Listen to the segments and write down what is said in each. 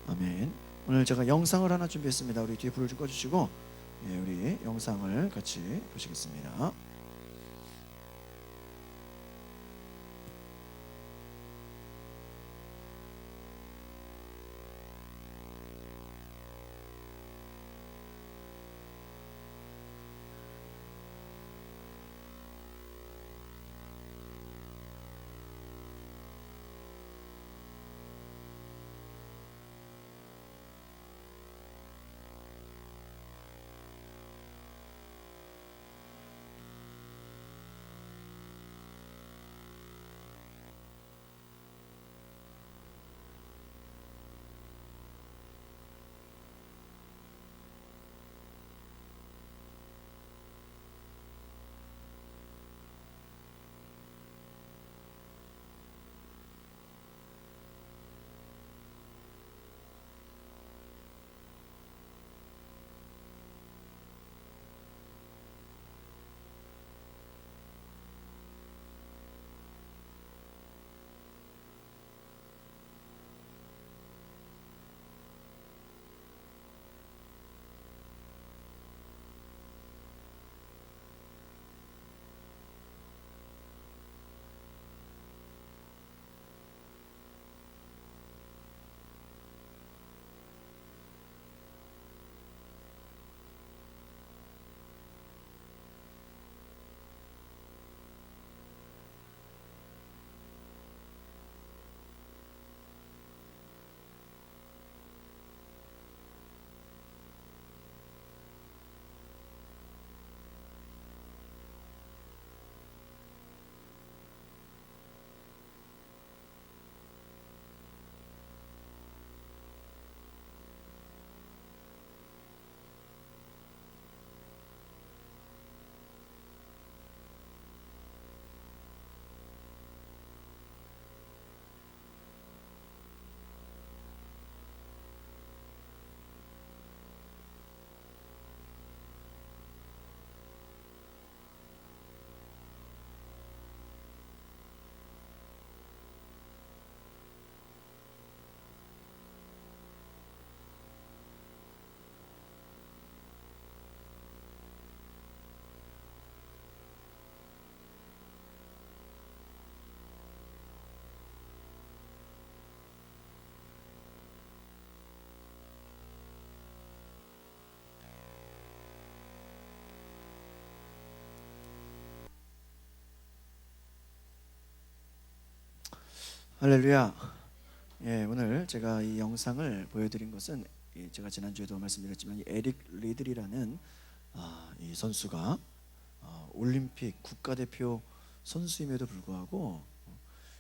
아멘. 오늘 제가 영상을 하나 준비했습니다. 우리 뒤에 불을 좀 꺼주시고, 우리 영상을 같이 보시겠습니다. 할렐루야. 오늘 제가 이 영상을 보여드린 것은, 제가 지난주에도 말씀드렸지만, 이 에릭 리들이라는 이 선수가 올림픽 국가대표 선수임에도 불구하고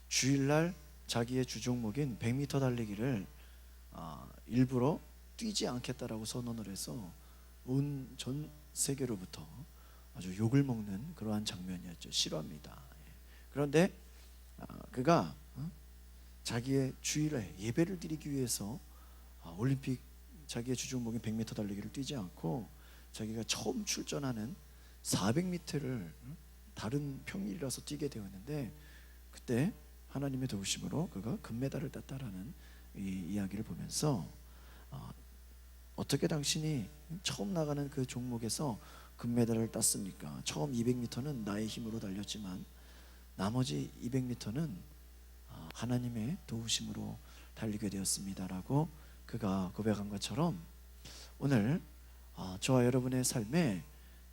주일날 자기의 주종목인 100m 달리기를 일부러 뛰지 않겠다라고 선언을 해서 온 전 세계로부터 아주 욕을 먹는 그러한 장면이었죠. 실화입니다. 그런데 그가 자기의 주일에 예배를 드리기 위해서 올림픽 자기의 주종목인 100m 달리기를 뛰지 않고 자기가 처음 출전하는 400m를 다른 평일이라서 뛰게 되었는데, 그때 하나님의 도우심으로 그가 금메달을 땄다라는 이 이야기를 보면서 어떻게 당신이 처음 나가는 그 종목에서 금메달을 땄습니까? 처음 200m는 나의 힘으로 달렸지만 나머지 200m는 하나님의 도우심으로 달리게 되었습니다라고 그가 고백한 것처럼, 오늘 저와 여러분의 삶에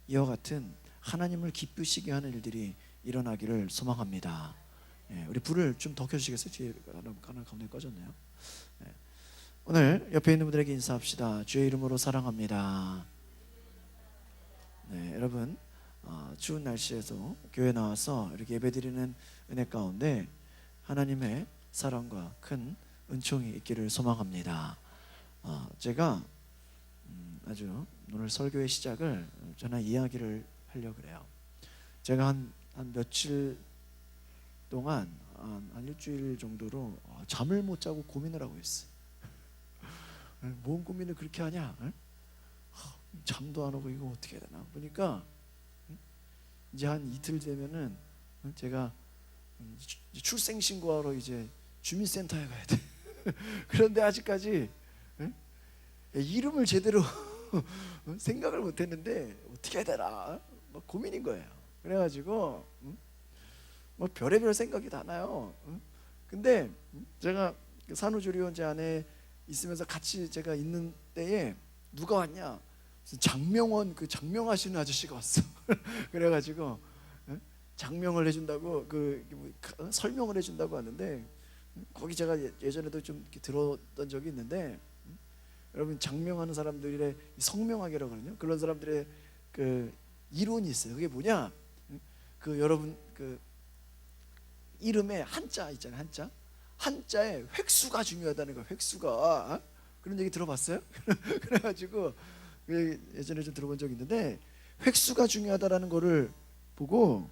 이와 같은 하나님을 기쁘시게 하는 일들이 일어나기를 소망합니다. 우리 불을 좀 더 켜주시겠어요? 뒤에 하나 가운데 꺼졌네요. 오늘 옆에 있는 분들에게 인사합시다. 주의 이름으로 사랑합니다. 여러분, 추운 날씨에도 교회 나와서 이렇게 예배드리는 은혜 가운데 하나님의 사랑과 큰 은총이 있기를 소망합니다. 제가 아주 오늘 설교의 시작을 저는 이야기를 하려고 그래요. 제가 한 며칠 동안 한 일주일 정도로 잠을 못 자고 고민을 하고 있어요. 뭔 고민을 그렇게 하냐? 잠도 안 오고 이거 어떻게 해야 되나? 보니까 이제 한 이틀 되면은 제가 출생신고하러 이제 주민센터에 가야 돼. 그런데 아직까지 이름을 제대로 생각을 못했는데 어떻게 해야 되나 뭐 고민인 거예요. 그래가지고 뭐 별의별 생각이 다 나요. 근데 제가 산후조리원제 안에 있으면서 같이 제가 있는 때에 누가 왔냐? 무슨 장명원 그 장명하시는 아저씨가 왔어. 그래가지고 장명을 해준다고 설명을 해준다고 하는데 거기 제가 예전에도 좀 이렇게 들었던 적이 있는데 여러분 장명하는 사람들의 성명학이라고 그러거든요. 그런 사람들의 그 이론이 있어요. 그게 뭐냐? 그 여러분 그 이름에 한자 있잖아요. 한자에 획수가 중요하다는 거예요. 획수가 그런 얘기 들어봤어요? 그래가지고 예전에 좀 들어본 적이 있는데 획수가 중요하다라는 거를 보고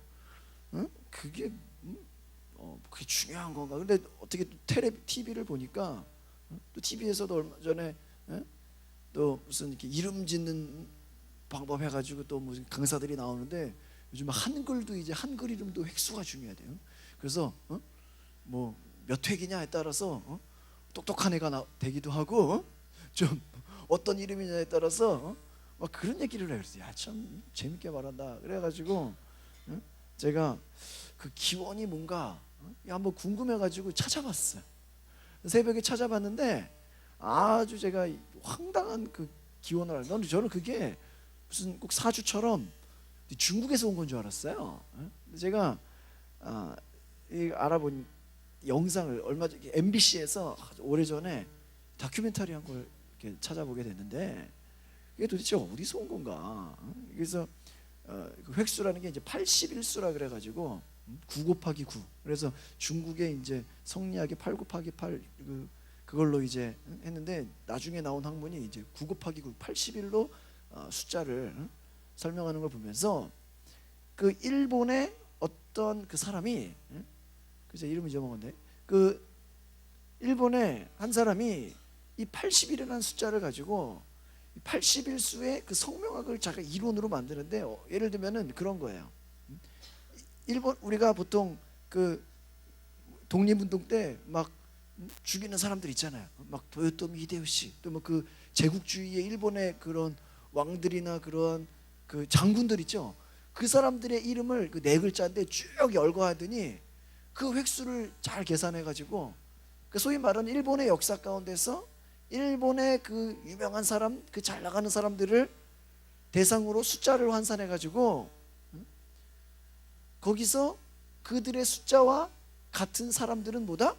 그게 그게 중요한 건가? 근데 어떻게 TV를 보니까 또 TV에서도 얼마 전에 또 무슨 이렇게 이름 짓는 방법 해가지고 또 무슨 강사들이 나오는데 요즘 한글도 이제 한글 이름도 획수가 중요하대요. 그래서 뭐 몇 획이냐에 따라서 똑똑한 애가 되기도 하고 좀 어떤 이름이냐에 따라서 막 그런 얘기를 해요. 그래서 야, 참 재밌게 말한다. 그래가지고 제가 그 기원이 뭔가 한번 궁금해가지고 찾아봤어요. 새벽에 찾아봤는데 아주 제가 황당한 그 기원을 알고 저는 그게 무슨 꼭 사주처럼 중국에서 온 건 줄 알았어요. 제가 알아본 영상을 얼마 전에 MBC에서 오래전에 다큐멘터리 한 걸 이렇게 찾아보게 됐는데 이게 도대체 어디서 온 건가? 그래서 그 획수라는 게 이제 81수라 그래가지고 9 곱하기 9. 그래서 중국의 이제 성리학의 8 곱하기 8 그걸로 이제 했는데 나중에 나온 학문이 이제 9 곱하기 9 81로 숫자를 설명하는 걸 보면서 그 일본의 어떤 그 사람이 그제 이름 잊어먹었네. 그 일본의 한 사람이 이 80이라는 숫자를 가지고 81수의 그 성명학을 자기가 이론으로 만드는데 예를 들면은 그런 거예요. 일본 우리가 보통 그 독립운동 때 막 죽이는 사람들 있잖아요. 막 도요토미 히데요시 또 뭐 그 제국주의의 일본의 그런 왕들이나 그런 그 장군들 있죠. 그 사람들의 이름을 그 네 글자인데 쭉 열거하더니 그 획수를 잘 계산해 가지고 그 소위 말하는 일본의 역사 가운데서 일본의 그 유명한 사람 그 잘 나가는 사람들을 대상으로 숫자를 환산해 가지고 거기서 그들의 숫자와 같은 사람들은 뭐다?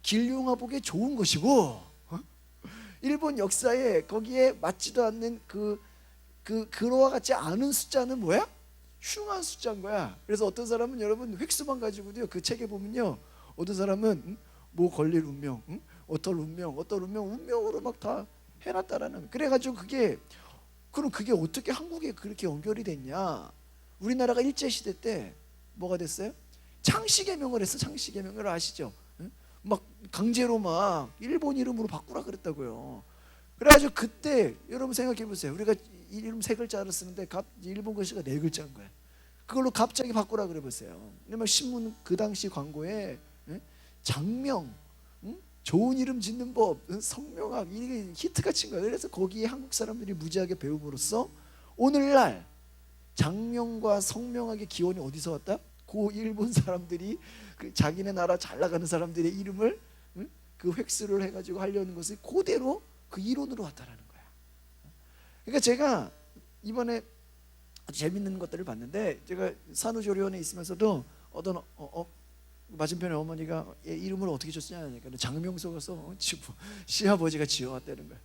길흉화복에 좋은 것이고 일본 역사에 거기에 맞지도 않는 그와 같지 않은 숫자는 뭐야? 흉한 숫자인 거야. 그래서 어떤 사람은 여러분 획수만 가지고도요 그 책에 보면요 어떤 사람은 뭐 걸릴 운명, 어떤 운명으로 막 다 해놨다라는. 그래가지고 그럼 그게 어떻게 한국에 그렇게 연결이 됐냐? 우리나라가 일제 시대 때 뭐가 됐어요? 창씨개명을 했어. 창씨개명을 아시죠? 막 강제로 막 일본 이름으로 바꾸라 그랬다고요. 그래가지고 그때 여러분 생각해 보세요. 우리가 이름 세 글자를 쓰는데 일본 글씨가 네 글자인 거야. 그걸로 갑자기 바꾸라 그래 보세요. 그러면 신문 그 당시 광고에 장명, 좋은 이름 짓는 법, 성명학 이게 히트가 친 거예요. 그래서 거기에 한국 사람들이 무지하게 배움으로써 오늘날 장명과 성명학의 기원이 어디서 왔다? 고 일본 사람들이 그 자기네 나라 잘 나가는 사람들의 이름을 그 획수를 해가지고 하려는 것이 그대로 그 이론으로 왔다라는 거야. 그러니까 제가 이번에 아주 재밌는 것들을 봤는데 제가 산후조리원에 있으면서도 어떤 맞은편에 어머니가 얘 이름을 어떻게 줬냐 하니까 장명소 가서 시아버지가 지어왔다는 거야.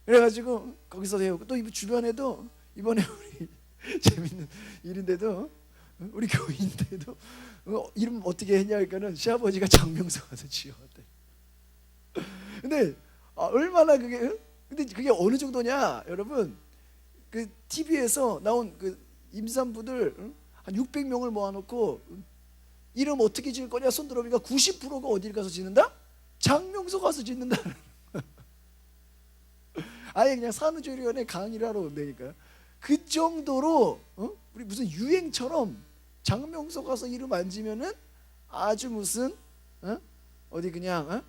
그래가지고 거기서 배우고 또 이 주변에도 이번에 우리 재밌는 일인데도 우리 교인인데도 이름 어떻게 했냐 하니까는 시아버지가 장명소 가서 지어왔대. 근데 얼마나 근데 그게 어느 정도냐 여러분. 그 TV에서 나온 그 임산부들 한 600명을 모아놓고 이름 어떻게 지을 거냐 손 들어보니까 90%가 어딜 가서 짓는다? 장명소 가서 짓는다. 아예 그냥 산후조리원에 강의를 하러 온다니까요. 그 정도로 우리 무슨 유행처럼 장명소 가서 이름 안 지면은 아주 무슨 어디 그냥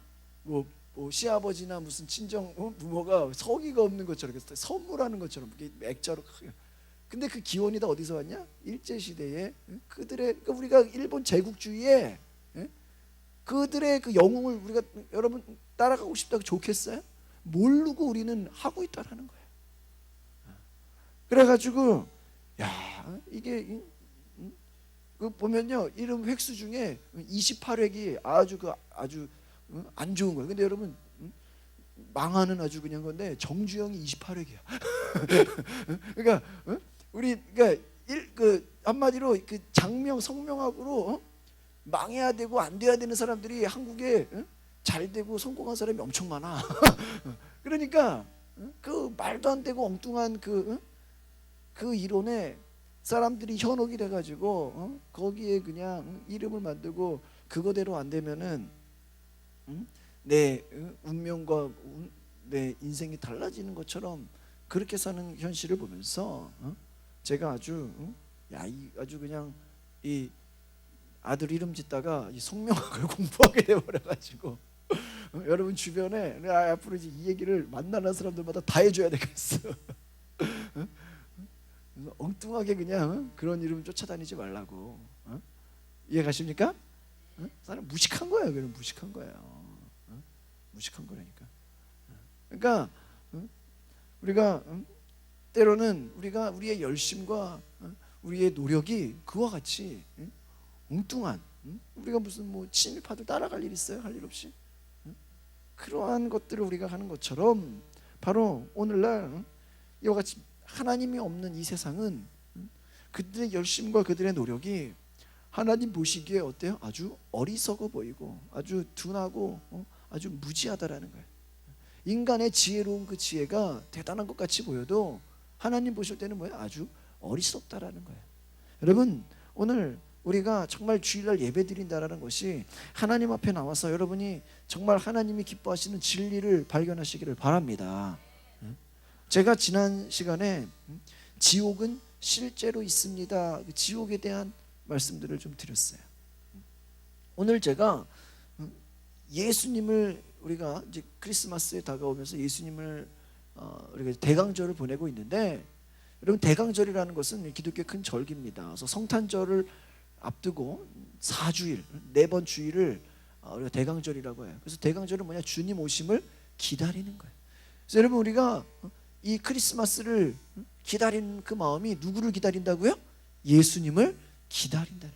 뭐 시아버지나 무슨 친정 부모가 성의가 없는 것처럼 선물하는 것처럼 액자로 크게. 근데 그 기원이 다 어디서 왔냐? 일제 시대에 그들의 그러니까 우리가 일본 제국주의에 그들의 그 영웅을 우리가 여러분 따라가고 싶다고 좋겠어요? 모르고 우리는 하고 있다라는 거예요. 그래가지고 야 이게 그 보면요 이름 획수 중에 28획이 아주 안 좋은 거예요. 근데 여러분 망하는 아주 그냥 건데 정주영이 28획이야. 그러니까 우리 그러니까 한마디로 그 장명 성명학으로 망해야 되고 안 돼야 되는 사람들이 한국에 잘 되고 성공한 사람이 엄청 많아. 그러니까 그 말도 안 되고 엉뚱한 그 이론에 사람들이 현혹이 돼가지고 거기에 그냥 이름을 만들고 그거대로 안 되면은 내 운명과 내 인생이 달라지는 것처럼 그렇게 사는 현실을 보면서 제가 아주 아주 그냥 이 아들 이름 짓다가 이 성명학을 공부하게 돼버려가지고 여러분 주변에 앞으로 이제 이 얘기를 만나는 사람들마다 다 해줘야 되겠어. 엉뚱하게 그냥 그런 이름 쫓아다니지 말라고. 이해 가십니까? 사람 무식한 거예요. 그럼 무식한 거예요. 무식한 거라니까. 그러니까 우리가 때로는 우리가 우리의 열심과 우리의 노력이 그와 같이 엉뚱한 우리가 무슨 뭐 친일파들 따라갈 일 있어요? 할 일 없이 그러한 것들을 우리가 하는 것처럼 바로 오늘날 이와 같이 하나님이 없는 이 세상은 그들의 열심과 그들의 노력이 하나님 보시기에 어때요? 아주 어리석어 보이고 아주 둔하고 아주 무지하다라는 거예요. 인간의 지혜로운 그 지혜가 대단한 것 같이 보여도 하나님 보실 때는 뭐예요? 아주 어리석다라는 거예요. 여러분 오늘 우리가 정말 주일날 예배드린다라는 것이 하나님 앞에 나와서 여러분이 정말 하나님이 기뻐하시는 진리를 발견하시기를 바랍니다. 제가 지난 시간에 지옥은 실제로 있습니다. 지옥에 대한 말씀들을 좀 드렸어요. 오늘 제가 예수님을 우리가 이제 크리스마스에 다가오면서 예수님을 우리가 대강절을 보내고 있는데 여러분 대강절이라는 것은 기독교의 큰 절기입니다. 그래서 성탄절을 앞두고 4주일 4번 주일을 우리가 대강절이라고 해요. 그래서 대강절은 뭐냐? 주님 오심을 기다리는 거예요. 그래서 여러분 우리가 이 크리스마스를 기다리는 그 마음이 누구를 기다린다고요? 예수님을 기다린다.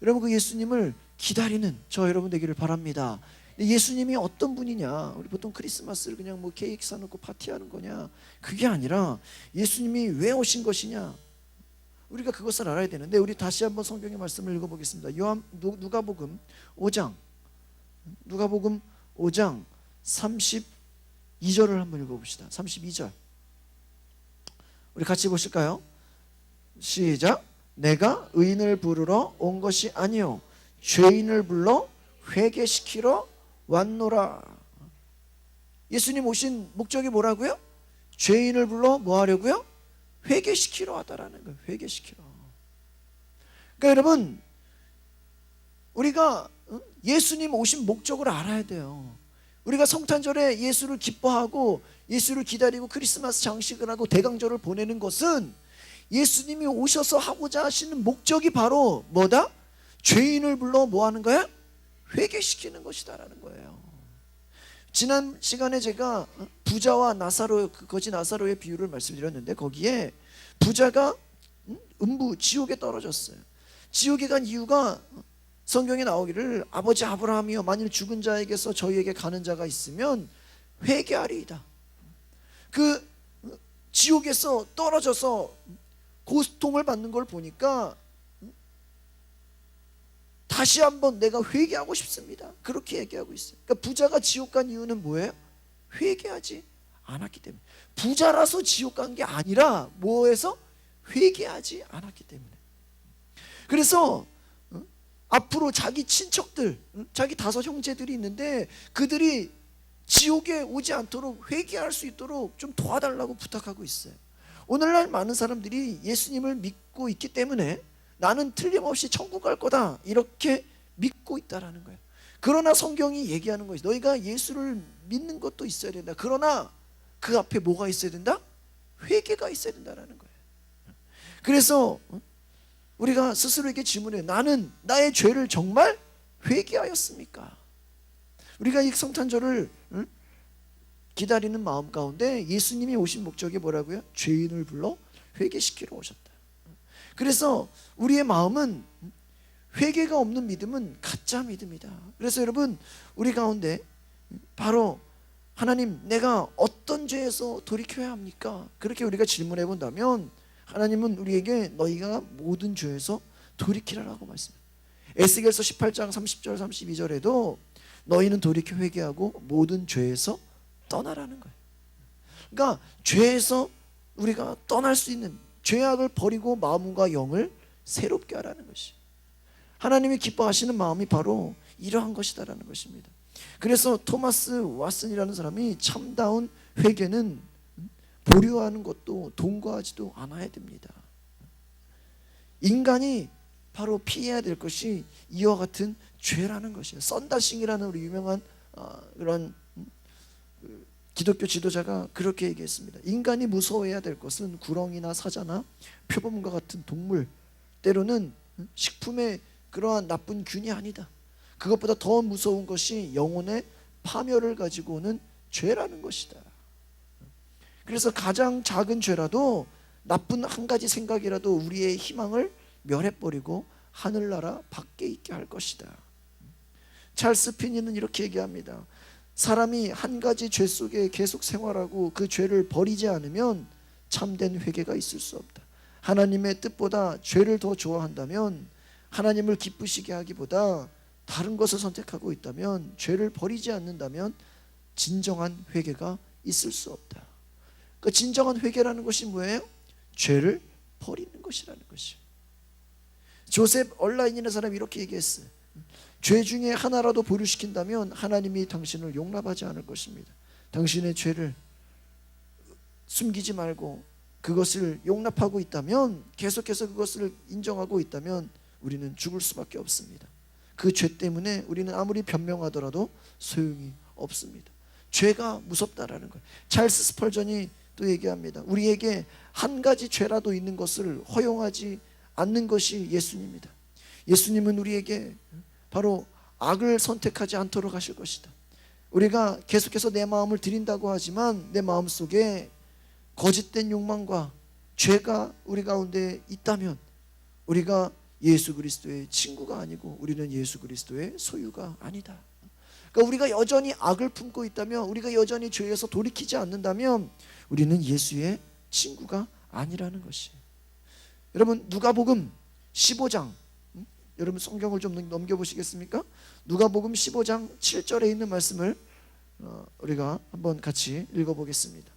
여러분 그 예수님을 기다리는 저 여러분 되기를 바랍니다. 예수님이 어떤 분이냐? 우리 보통 크리스마스를 그냥 뭐 케이크 사놓고 파티하는 거냐? 그게 아니라 예수님이 왜 오신 것이냐? 우리가 그것을 알아야 되는데 우리 다시 한번 성경의 말씀을 읽어보겠습니다. 누가복음 5장 32절을 한번 읽어봅시다. 32절 우리 같이 보실까요? 시작. 내가 의인을 부르러 온 것이 아니요 죄인을 불러 회개시키러 왔노라. 예수님 오신 목적이 뭐라고요? 죄인을 불러 뭐 하려고요? 회개시키러 왔다라는 거예요. 회개시키러. 그러니까 여러분 우리가 예수님 오신 목적을 알아야 돼요. 우리가 성탄절에 예수를 기뻐하고 예수를 기다리고 크리스마스 장식을 하고 대강절을 보내는 것은 예수님이 오셔서 하고자 하시는 목적이 바로 뭐다? 죄인을 불러 뭐 하는 거야? 회개시키는 것이다라는 거예요. 지난 시간에 제가 부자와 나사로 거지 나사로의 비유를 말씀드렸는데 거기에 부자가 지옥에 떨어졌어요. 지옥에 간 이유가 성경에 나오기를 아버지 아브라함이여 만일 죽은 자에게서 저희에게 가는 자가 있으면 회개하리이다. 그 지옥에서 떨어져서 고통을 받는 걸 보니까 다시 한번 내가 회개하고 싶습니다. 그렇게 얘기하고 있어요. 그러니까 부자가 지옥 간 이유는 뭐예요? 회개하지 않았기 때문에. 부자라서 지옥 간 게 아니라 뭐해서? 회개하지 않았기 때문에. 그래서 앞으로 자기 친척들, 자기 5 형제들이 있는데 그들이 지옥에 오지 않도록 회개할 수 있도록 좀 도와달라고 부탁하고 있어요. 오늘날 많은 사람들이 예수님을 믿고 있기 때문에 나는 틀림없이 천국 갈 거다 이렇게 믿고 있다라는 거예요. 그러나 성경이 얘기하는 것이 너희가 예수를 믿는 것도 있어야 된다. 그러나 그 앞에 뭐가 있어야 된다? 회개가 있어야 된다는 거예요. 그래서 우리가 스스로에게 질문해. 나는 나의 죄를 정말 회개하였습니까? 우리가 이 성탄절을 기다리는 마음 가운데 예수님이 오신 목적이 뭐라고요? 죄인을 불러 회개시키러 오셨다. 그래서 우리의 마음은 회개가 없는 믿음은 가짜 믿음이다. 그래서 여러분, 우리 가운데 바로 하나님, 내가 어떤 죄에서 돌이켜야 합니까? 그렇게 우리가 질문해 본다면 하나님은 우리에게 너희가 모든 죄에서 돌이키라라고 말씀해요. 에스겔서 18장 30절 32절에도 너희는 돌이켜 회개하고 모든 죄에서 떠나라는 거예요. 그러니까 죄에서 우리가 떠날 수 있는, 죄악을 버리고 마음과 영을 새롭게 하라는 것이, 하나님이 기뻐하시는 마음이 바로 이러한 것이다라는 것입니다. 그래서 토마스 왓슨이라는 사람이 참다운 회개는 보류하는 것도 동거하지도 않아야 됩니다. 인간이 바로 피해야 될 것이 이와 같은 죄라는 것이에요. 썬다싱이라는 우리 유명한 그런 기독교 지도자가 그렇게 얘기했습니다. 인간이 무서워해야 될 것은 구렁이나 사자나 표범과 같은 동물, 때로는 식품의 그러한 나쁜 균이 아니다. 그것보다 더 무서운 것이 영혼의 파멸을 가지고 오는 죄라는 것이다. 그래서 가장 작은 죄라도, 나쁜 한 가지 생각이라도 우리의 희망을 멸해버리고 하늘나라 밖에 있게 할 것이다. 찰스 피니는 이렇게 얘기합니다. 사람이 한 가지 죄 속에 계속 생활하고 그 죄를 버리지 않으면 참된 회개가 있을 수 없다. 하나님의 뜻보다 죄를 더 좋아한다면, 하나님을 기쁘시게 하기보다 다른 것을 선택하고 있다면, 죄를 버리지 않는다면 진정한 회개가 있을 수 없다. 그 진정한 회개라는 것이 뭐예요? 죄를 버리는 것이라는 것이요. 조셉 얼라인이라는 사람이 이렇게 얘기했어요. 죄 중에 하나라도 보류시킨다면 하나님이 당신을 용납하지 않을 것입니다. 당신의 죄를 숨기지 말고 그것을 용납하고 있다면, 계속해서 그것을 인정하고 있다면 우리는 죽을 수밖에 없습니다. 그 죄 때문에 우리는 아무리 변명하더라도 소용이 없습니다. 죄가 무섭다라는 거예요. 찰스 스펄전이 또 얘기합니다. 우리에게 한 가지 죄라도 있는 것을 허용하지 않는 것이 예수님입니다. 예수님은 우리에게 바로 악을 선택하지 않도록 하실 것이다. 우리가 계속해서 내 마음을 드린다고 하지만 내 마음 속에 거짓된 욕망과 죄가 우리 가운데 있다면 우리가 예수 그리스도의 친구가 아니고 우리는 예수 그리스도의 소유가 아니다. 그러니까 우리가 여전히 악을 품고 있다면, 우리가 여전히 죄에서 돌이키지 않는다면 우리는 예수의 친구가 아니라는 것이에요. 여러분, 누가복음 15장, 여러분 성경을 좀 넘겨보시겠습니까? 누가복음 15장 7절에 있는 말씀을 우리가 한번 같이 읽어보겠습니다.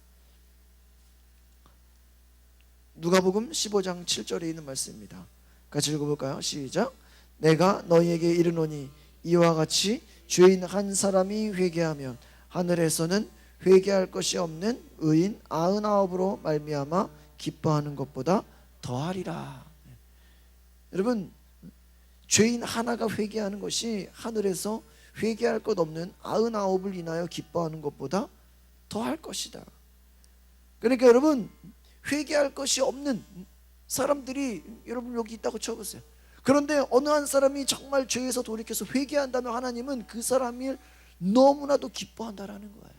누가복음 15장 7절에 있는 말씀입니다. 같이 읽어볼까요? 시작. 내가 너희에게 이르노니 이와 같이 죄인 한 사람이 회개하면 하늘에서는 회개할 것이 없는 의인 99으로 말미암아 기뻐하는 것보다 더하리라. 여러분, 죄인 하나가 회개하는 것이 하늘에서 회개할 것 없는 99을 인하여 기뻐하는 것보다 더할 것이다. 그러니까 여러분, 회개할 것이 없는 사람들이 여러분 여기 있다고 쳐보세요. 그런데 어느 한 사람이 정말 죄에서 돌이켜서 회개한다면 하나님은 그 사람을 너무나도 기뻐한다라는 거예요.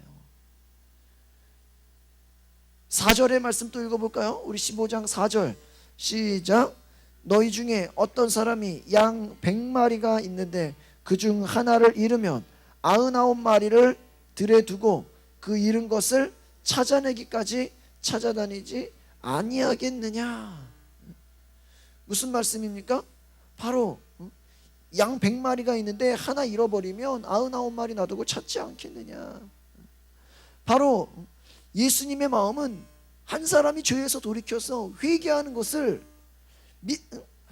4절의 말씀 또 읽어볼까요? 우리 15장 4절 시작. 너희 중에 어떤 사람이 양 100마리가 있는데 그중 하나를 잃으면 99마리를 들에 두고 그 잃은 것을 찾아내기까지 찾아다니지 아니하겠느냐. 무슨 말씀입니까? 바로 양 100마리가 있는데 하나 잃어버리면 99마리 놔두고 찾지 않겠느냐. 바로 예수님의 마음은 한 사람이 죄에서 돌이켜서 회개하는 것을,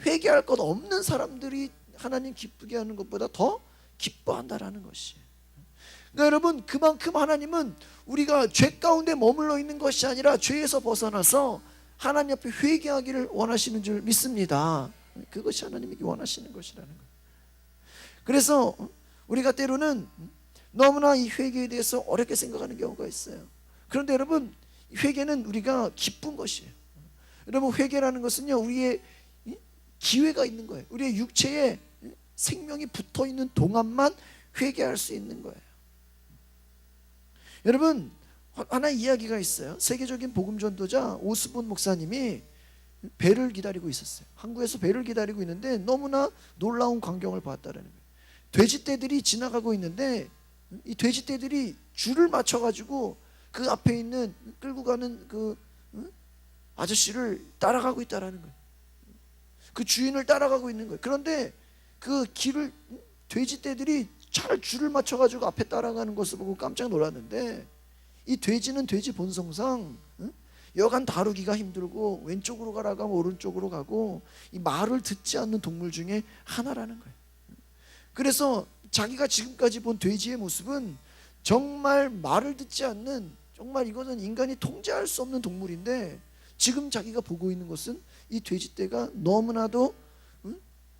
회개할 것 없는 사람들이 하나님 기쁘게 하는 것보다 더 기뻐한다라는 것이에요. 그러니까 여러분, 그만큼 하나님은 우리가 죄 가운데 머물러 있는 것이 아니라 죄에서 벗어나서 하나님 앞에 회개하기를 원하시는 줄 믿습니다. 그것이 하나님이 원하시는 것이라는 거예요. 그래서 우리가 때로는 너무나 이 회개에 대해서 어렵게 생각하는 경우가 있어요. 그런데 여러분, 회개는 우리가 기쁜 것이에요. 여러분, 회개라는 것은요, 우리의 기회가 있는 거예요. 우리의 육체에 생명이 붙어있는 동안만 회개할 수 있는 거예요. 여러분, 하나의 이야기가 있어요. 세계적인 복음 전도자 오스본 목사님이 배를 기다리고 있었어요. 항구에서 배를 기다리고 있는데 너무나 놀라운 광경을 봤다라는 거예요. 돼지떼들이 지나가고 있는데 이 돼지떼들이 줄을 맞춰가지고 그 앞에 있는 끌고 가는 그 아저씨를 따라가고 있다라는 거예요. 그 주인을 따라가고 있는 거예요. 그런데 그 길을 돼지떼들이 잘 줄을 맞춰가지고 앞에 따라가는 것을 보고 깜짝 놀랐는데, 이 돼지는 돼지 본성상 여간 다루기가 힘들고 왼쪽으로 가라고 하면 오른쪽으로 가고 이 말을 듣지 않는 동물 중에 하나라는 거예요. 그래서 자기가 지금까지 본 돼지의 모습은 정말 말을 듣지 않는, 정말 이것은 인간이 통제할 수 없는 동물인데, 지금 자기가 보고 있는 것은 이 돼지떼가 너무나도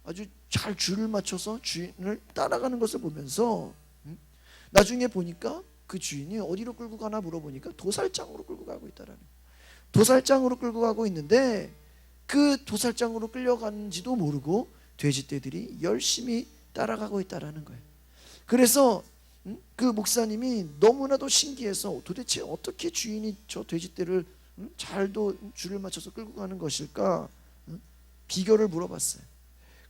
아주 잘 줄을 맞춰서 주인을 따라가는 것을 보면서 나중에 보니까 그 주인이 어디로 끌고 가나 물어보니까 도살장으로 끌고 가고 있다라는 거예요. 도살장으로 끌고 가고 있는데 그 도살장으로 끌려가는지도 모르고 돼지떼들이 열심히 따라가고 있다라는 거예요. 그래서 그 목사님이 너무나도 신기해서 도대체 어떻게 주인이 저 돼지떼를 잘도 줄을 맞춰서 끌고 가는 것일까 비결을 물어봤어요.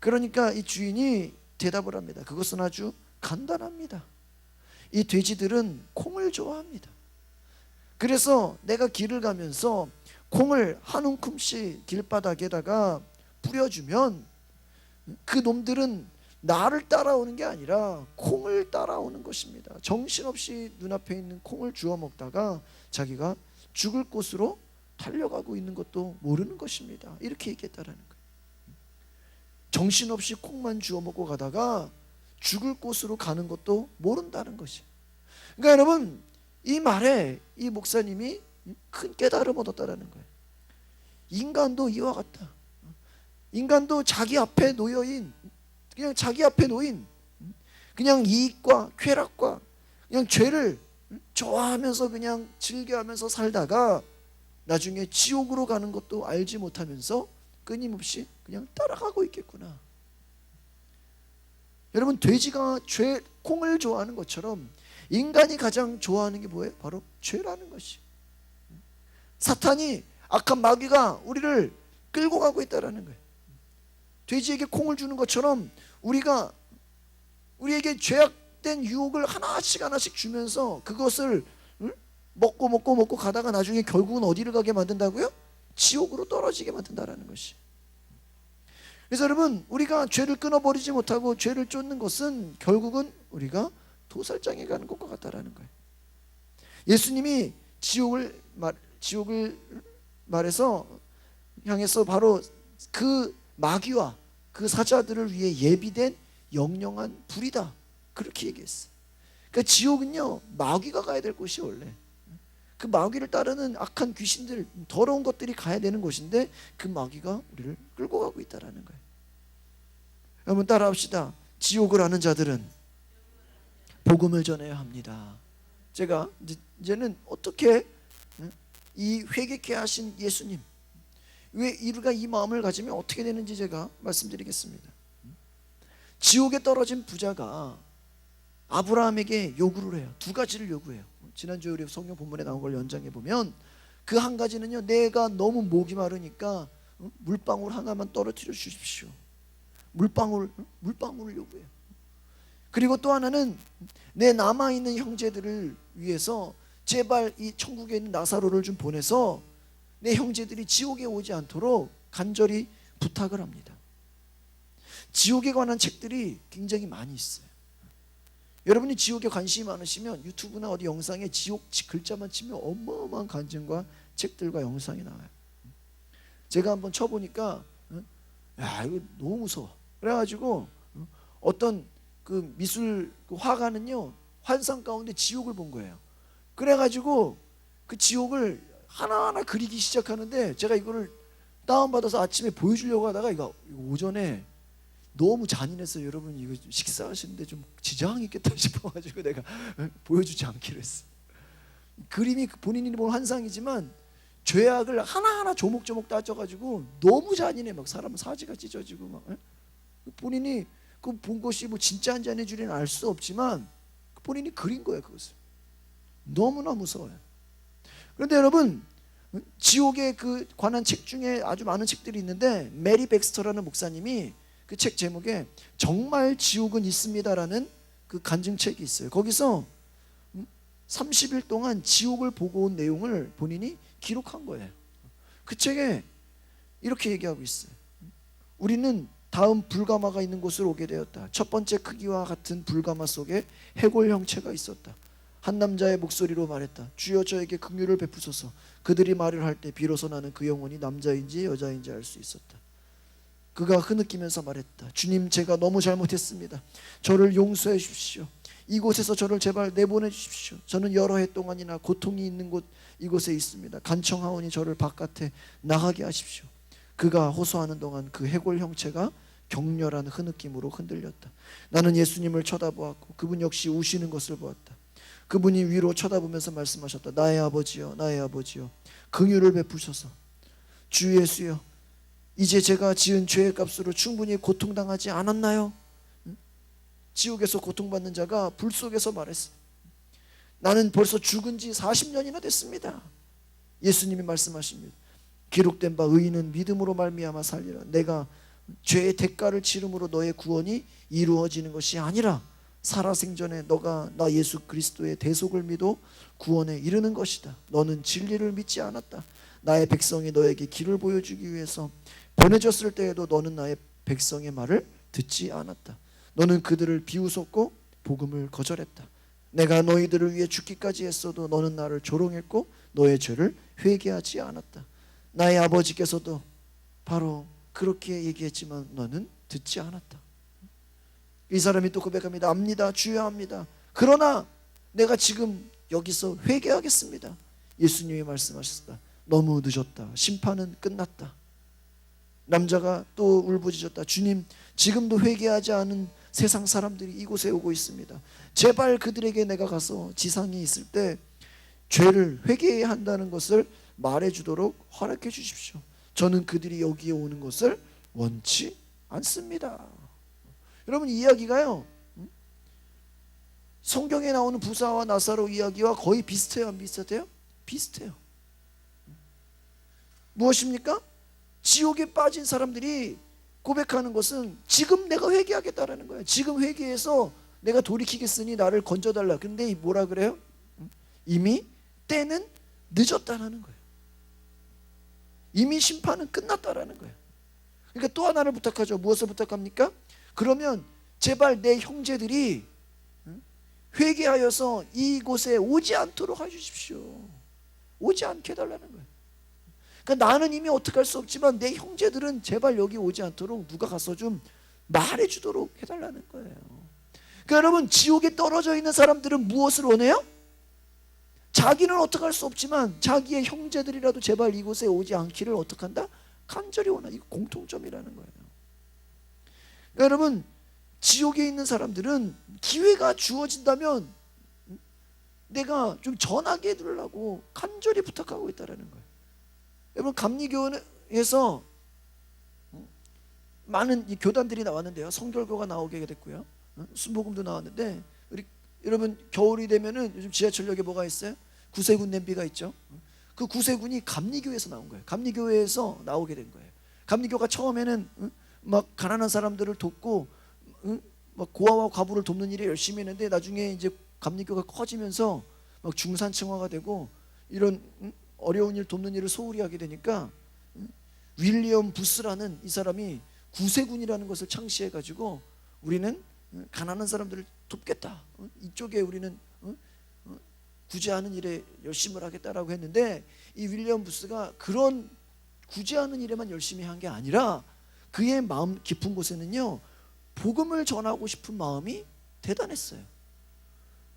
그러니까 이 주인이 대답을 합니다. 그것은 아주 간단합니다. 이 돼지들은 콩을 좋아합니다. 그래서 내가 길을 가면서 콩을 한 움큼씩 길바닥에다가 뿌려주면 그 놈들은 나를 따라오는 게 아니라 콩을 따라오는 것입니다. 정신없이 눈앞에 있는 콩을 주워 먹다가 자기가 죽을 곳으로 달려가고 있는 것도 모르는 것입니다. 이렇게 얘기했다라는 거예요. 정신없이 콩만 주워 먹고 가다가 죽을 곳으로 가는 것도 모른다는 것이. 그러니까 여러분, 이 말에 이 목사님이 큰 깨달음을 얻었다는 거예요. 인간도 이와 같다. 인간도 자기 앞에 놓여인, 그냥 자기 앞에 놓인 그냥 이익과 쾌락과 그냥 죄를 좋아하면서 그냥 즐겨하면서 살다가 나중에 지옥으로 가는 것도 알지 못하면서 끊임없이 그냥 따라가고 있겠구나. 여러분, 돼지가 콩을 좋아하는 것처럼 인간이 가장 좋아하는 게 뭐예요? 바로 죄라는 것이. 사탄이, 악한 마귀가 우리를 끌고 가고 있다는 거예요. 돼지에게 콩을 주는 것처럼 우리에게 죄악된 유혹을 하나씩 주면서 그것을 먹고 가다가 나중에 결국은 어디를 가게 만든다고요? 지옥으로 떨어지게 만든다는 것이. 그래서 여러분, 우리가 죄를 끊어버리지 못하고 죄를 쫓는 것은 결국은 우리가 도살장에 가는 것과 같다라는 거예요. 예수님이 지옥을 말해서 향해서 바로 그 마귀와 그 사자들을 위해 예비된 영영한 불이다, 그렇게 얘기했어요. 그러니까 지옥은요, 마귀가 가야 될 곳이 원래. 그 마귀를 따르는 악한 귀신들, 더러운 것들이 가야 되는 곳인데 그 마귀가 우리를 끌고 가고 있다라는 거예요. 여러분, 따라합시다. 지옥을 아는 자들은 복음을 전해야 합니다. 제가 이제는 어떻게 이 회개케 하신 예수님, 왜 우리가 이 마음을 가지면 어떻게 되는지 제가 말씀드리겠습니다. 지옥에 떨어진 부자가 아브라함에게 요구를 해요. 두 가지를 요구해요. 지난주에 우리 성경 본문에 나온 걸 연장해 보면 그 한 가지는요, 내가 너무 목이 마르니까 물방울 하나만 떨어뜨려 주십시오. 물방울을 요구해요. 그리고 또 하나는 내 남아있는 형제들을 위해서 제발 이 천국에 있는 나사로를 좀 보내서 내 형제들이 지옥에 오지 않도록 간절히 부탁을 합니다. 지옥에 관한 책들이 굉장히 많이 있어요. 여러분이 지옥에 관심이 많으시면 유튜브나 어디 영상에 지옥 글자만 치면 어마어마한 간증과 책들과 영상이 나와요. 제가 한번 쳐보니까 야, 이거 너무 무서워. 그래가지고 어떤 그 미술 그 화가는요, 환상 가운데 지옥을 본 거예요. 그래가지고 그 지옥을 하나하나 그리기 시작하는데 제가 이거를 다운받아서 아침에 보여주려고 하다가 이거 오전에 너무 잔인해서 여러분 이거 식사하시는데 좀 지장이 있겠다 싶어가지고 내가 보여주지 않기로 했어. 그림이 본인이 본 환상이지만 죄악을 하나하나 조목조목 따져가지고 너무 잔인해. 막 사람 사지가 찢어지고 막. 본인이 그 본 것이 뭐 진짜인지 아닌지는 알 수 없지만 본인이 그린 거예요. 그것을. 너무나 무서워요. 그런데 여러분, 지옥에 그 관한 책 중에 아주 많은 책들이 있는데 메리 백스터라는 목사님이 그 책 제목에 정말 지옥은 있습니다라는 그 간증책이 있어요. 거기서 30일 동안 지옥을 보고 온 내용을 본인이 기록한 거예요. 그 책에 이렇게 얘기하고 있어요. 우리는 다음 불가마가 있는 곳으로 오게 되었다. 첫 번째 크기와 같은 불가마 속에 해골 형체가 있었다. 한 남자의 목소리로 말했다. 주여 저에게 긍휼을 베푸소서. 그들이 말을 할 때 비로소 나는 그 영혼이 남자인지 여자인지 알 수 있었다. 그가 흐느끼면서 말했다. 주님, 제가 너무 잘못했습니다. 저를 용서해 주십시오. 이곳에서 저를 제발 내보내 주십시오. 저는 여러 해 동안이나 고통이 있는 곳 이곳에 있습니다. 간청하오니 저를 바깥에 나가게 하십시오. 그가 호소하는 동안 그 해골 형체가 격렬한 흐느낌으로 흔들렸다. 나는 예수님을 쳐다보았고 그분 역시 우시는 것을 보았다. 그분이 위로 쳐다보면서 말씀하셨다. 나의 아버지여, 나의 아버지여, 긍휼을 베푸소서. 주 예수여, 이제 제가 지은 죄의 값으로 충분히 고통당하지 않았나요? 지옥에서 고통받는 자가 불 속에서 말했어요. 나는 벌써 죽은 지 40년이나 됐습니다. 예수님이 말씀하십니다. 기록된 바 의인은 믿음으로 말미암아 살리라. 내가 죄의 대가를 치름으로 너의 구원이 이루어지는 것이 아니라 살아생전에 너가 나 예수 그리스도의 대속을 믿어 구원에 이르는 것이다. 너는 진리를 믿지 않았다. 나의 백성이 너에게 길을 보여주기 위해서 보내졌을 때에도 너는 나의 백성의 말을 듣지 않았다. 너는 그들을 비웃었고 복음을 거절했다. 내가 너희들을 위해 죽기까지 했어도 너는 나를 조롱했고 너의 죄를 회개하지 않았다. 나의 아버지께서도 바로 그렇게 얘기했지만 너는 듣지 않았다. 이 사람이 또 고백합니다. 압니다. 주여 압니다. 그러나 내가 지금 여기서 회개하겠습니다. 예수님이 말씀하셨다. 너무 늦었다. 심판은 끝났다. 남자가 또 울부짖었다. 주님, 지금도 회개하지 않은 세상 사람들이 이곳에 오고 있습니다. 제발 그들에게 내가 가서 지상에 있을 때 죄를 회개해야 한다는 것을 말해주도록 허락해 주십시오. 저는 그들이 여기에 오는 것을 원치 않습니다. 여러분, 이 이야기가요, 성경에 나오는 부사와 나사로 이야기와 거의 비슷해요? 안 비슷해요? 비슷해요. 무엇입니까? 지옥에 빠진 사람들이 고백하는 것은 지금 내가 회개하겠다라는 거예요. 지금 회개해서 내가 돌이키겠으니 나를 건져달라. 근데 뭐라 그래요? 이미 때는 늦었다라는 거예요. 이미 심판은 끝났다라는 거예요. 그러니까 또 하나를 부탁하죠. 무엇을 부탁합니까? 그러면 제발 내 형제들이 회개하여서 이곳에 오지 않도록 해주십시오. 오지 않게 해달라는 거예요. 그러니까 나는 이미 어떻게 할 수 없지만 내 형제들은 제발 여기 오지 않도록 누가 가서 좀 말해주도록 해달라는 거예요. 그러니까 여러분, 지옥에 떨어져 있는 사람들은 무엇을 원해요? 자기는 어떻게 할 수 없지만 자기의 형제들이라도 제발 이곳에 오지 않기를 어떻게 한다? 간절히 원한다. 이거 공통점이라는 거예요. 그러니까 여러분, 지옥에 있는 사람들은 기회가 주어진다면 내가 좀 전하게 해두려고 간절히 부탁하고 있다는 거예요. 여러분, 감리교회에서 많은 이 교단들이 나왔는데요. 성결교가 나오게 됐고요. 순복음도 나왔는데, 여러분 겨울이 되면은 요즘 지하철역에 뭐가 있어요? 구세군 냄비가 있죠. 그 구세군이 감리교회에서 나온 거예요. 감리교회에서 나오게 된 거예요. 감리교가 처음에는 막 가난한 사람들을 돕고 막 고아와 과부를 돕는 일에 열심히 했는데 나중에 이제 감리교가 커지면서 막 중산층화가 되고 이런 어려운 일 돕는 일을 소홀히 하게 되니까 윌리엄 부스라는 이 사람이 구세군이라는 것을 창시해 가지고 우리는 가난한 사람들을 돕겠다. 이쪽에 우리는 구제하는 일에 열심을 하겠다라고 했는데, 이 윌리엄 부스가 그런 구제하는 일에만 열심히 한 게 아니라 그의 마음 깊은 곳에는요, 복음을 전하고 싶은 마음이 대단했어요.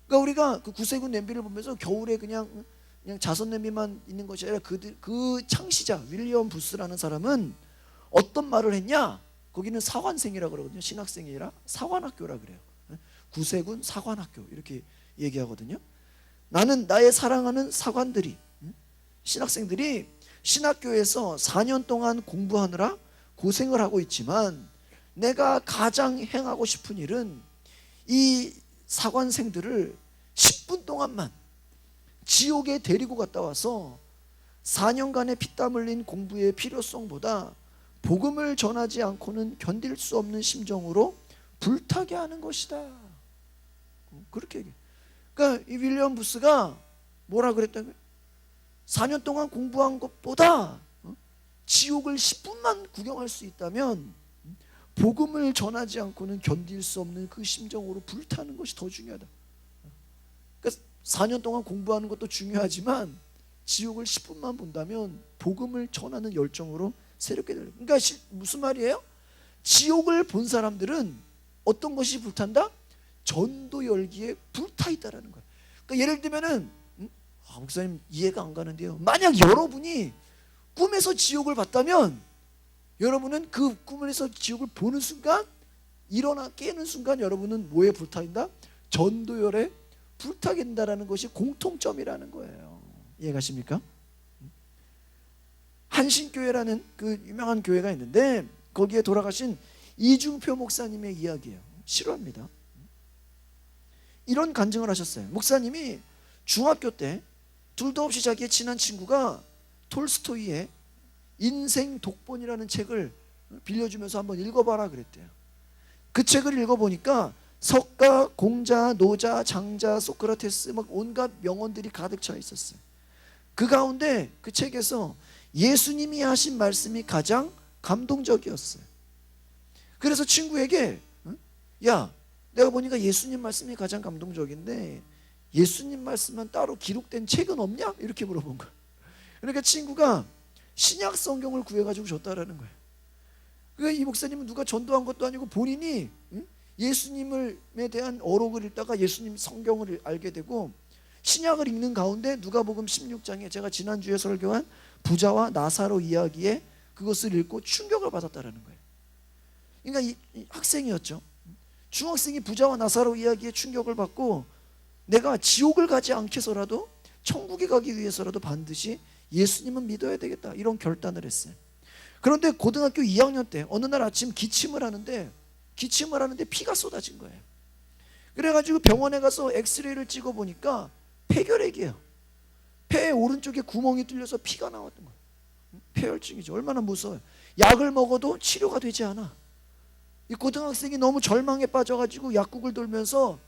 그러니까 우리가 그 구세군 냄비를 보면서 겨울에 그냥 자선 냄비만 있는 것이 아니라 그 창시자 윌리엄 부스라는 사람은 어떤 말을 했냐? 거기는 사관생이라고 그러거든요. 신학생이 아니라 사관학교라 그래요. 구세군 사관학교 이렇게 얘기하거든요. 나는 나의 사랑하는 사관들이, 신학생들이 신학교에서 4년 동안 공부하느라 고생을 하고 있지만 내가 가장 행하고 싶은 일은 이 사관생들을 10분 동안만 지옥에 데리고 갔다 와서 4년간의 피땀 흘린 공부의 필요성보다 복음을 전하지 않고는 견딜 수 없는 심정으로 불타게 하는 것이다. 그렇게 얘기해. 그러니까 이 윌리엄 부스가 뭐라 그랬다고요? 4년 동안 공부한 것보다 지옥을 10분만 구경할 수 있다면 복음을 전하지 않고는 견딜 수 없는 그 심정으로 불타는 것이 더 중요하다. 그러니까 4년 동안 공부하는 것도 중요하지만 지옥을 10분만 본다면 복음을 전하는 열정으로 새롭게 되는. 그러니까 무슨 말이에요? 지옥을 본 사람들은 어떤 것이 불탄다? 전도 열기에 불타 있다라는 거예요. 그러니까 예를 들면은 목사님 이해가 안 가는데요. 만약 여러분이 꿈에서 지옥을 봤다면 여러분은 그 꿈에서 지옥을 보는 순간 일어나 깨는 순간 여러분은 뭐에 불타있다? 전도열에 불타게 된다는 것이 공통점이라는 거예요. 이해가십니까? 한신교회라는 그 유명한 교회가 있는데 거기에 돌아가신 이중표 목사님의 이야기예요. 싫어합니다. 이런 간증을 하셨어요. 목사님이 중학교 때 둘도 없이 자기의 친한 친구가 톨스토이의 인생 독본이라는 책을 빌려주면서 한번 읽어봐라 그랬대요. 그 책을 읽어보니까 석가, 공자, 노자, 장자, 소크라테스 막 온갖 명언들이 가득 차 있었어요. 그 가운데 그 책에서 예수님이 하신 말씀이 가장 감동적이었어요. 그래서 친구에게 야, 내가 보니까 예수님 말씀이 가장 감동적인데 예수님 말씀만 따로 기록된 책은 없냐? 이렇게 물어본 거야. 그러니까 친구가 신약 성경을 구해가지고 줬다라는 거예요. 그러니까 이 목사님은 누가 전도한 것도 아니고 본인이 예수님에 대한 어록을 읽다가 예수님 성경을 알게 되고 신약을 읽는 가운데 누가복음 16장에 제가 지난주에 설교한 부자와 나사로 이야기에 그것을 읽고 충격을 받았다라는 거예요. 그러니까 이 학생이었죠. 중학생이 부자와 나사로 이야기에 충격을 받고 내가 지옥을 가지 않겠어라도 천국에 가기 위해서라도 반드시 예수님은 믿어야 되겠다 이런 결단을 했어요. 그런데 고등학교 2학년 때 어느 날 아침 기침을 하는데 피가 쏟아진 거예요. 그래가지고 병원에 가서 엑스레이를 찍어보니까 폐결핵이에요. 폐의 오른쪽에 구멍이 뚫려서 피가 나왔던 거예요. 폐혈증이죠. 얼마나 무서워요. 약을 먹어도 치료가 되지 않아. 이 고등학생이 너무 절망에 빠져가지고 약국을 돌면서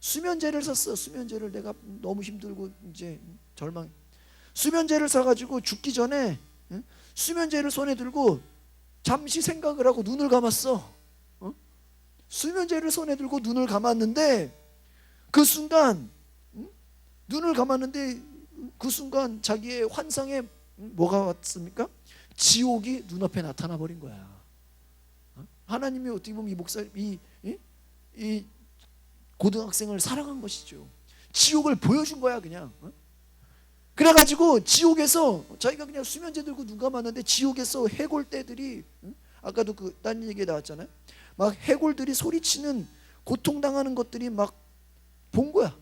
수면제를 샀어. 수면제를 내가 너무 힘들고 이제 절망. 수면제를 사가지고 죽기 전에 수면제를 손에 들고 잠시 생각을 하고 눈을 감았어. 수면제를 손에 들고 눈을 감았는데 그 순간 자기의 환상에 뭐가 왔습니까? 지옥이 눈앞에 나타나 버린 거야. 하나님이 어떻게 보면 이 고등학생을 사랑한 것이죠. 지옥을 보여준 거야 그냥. 그래가지고 지옥에서 자기가 그냥 수면제 들고 눈 감았는데 지옥에서 해골떼들이 아까도 그 딴 얘기에 나왔잖아요. 막 해골들이 소리치는 고통당하는 것들이 막 본 거야.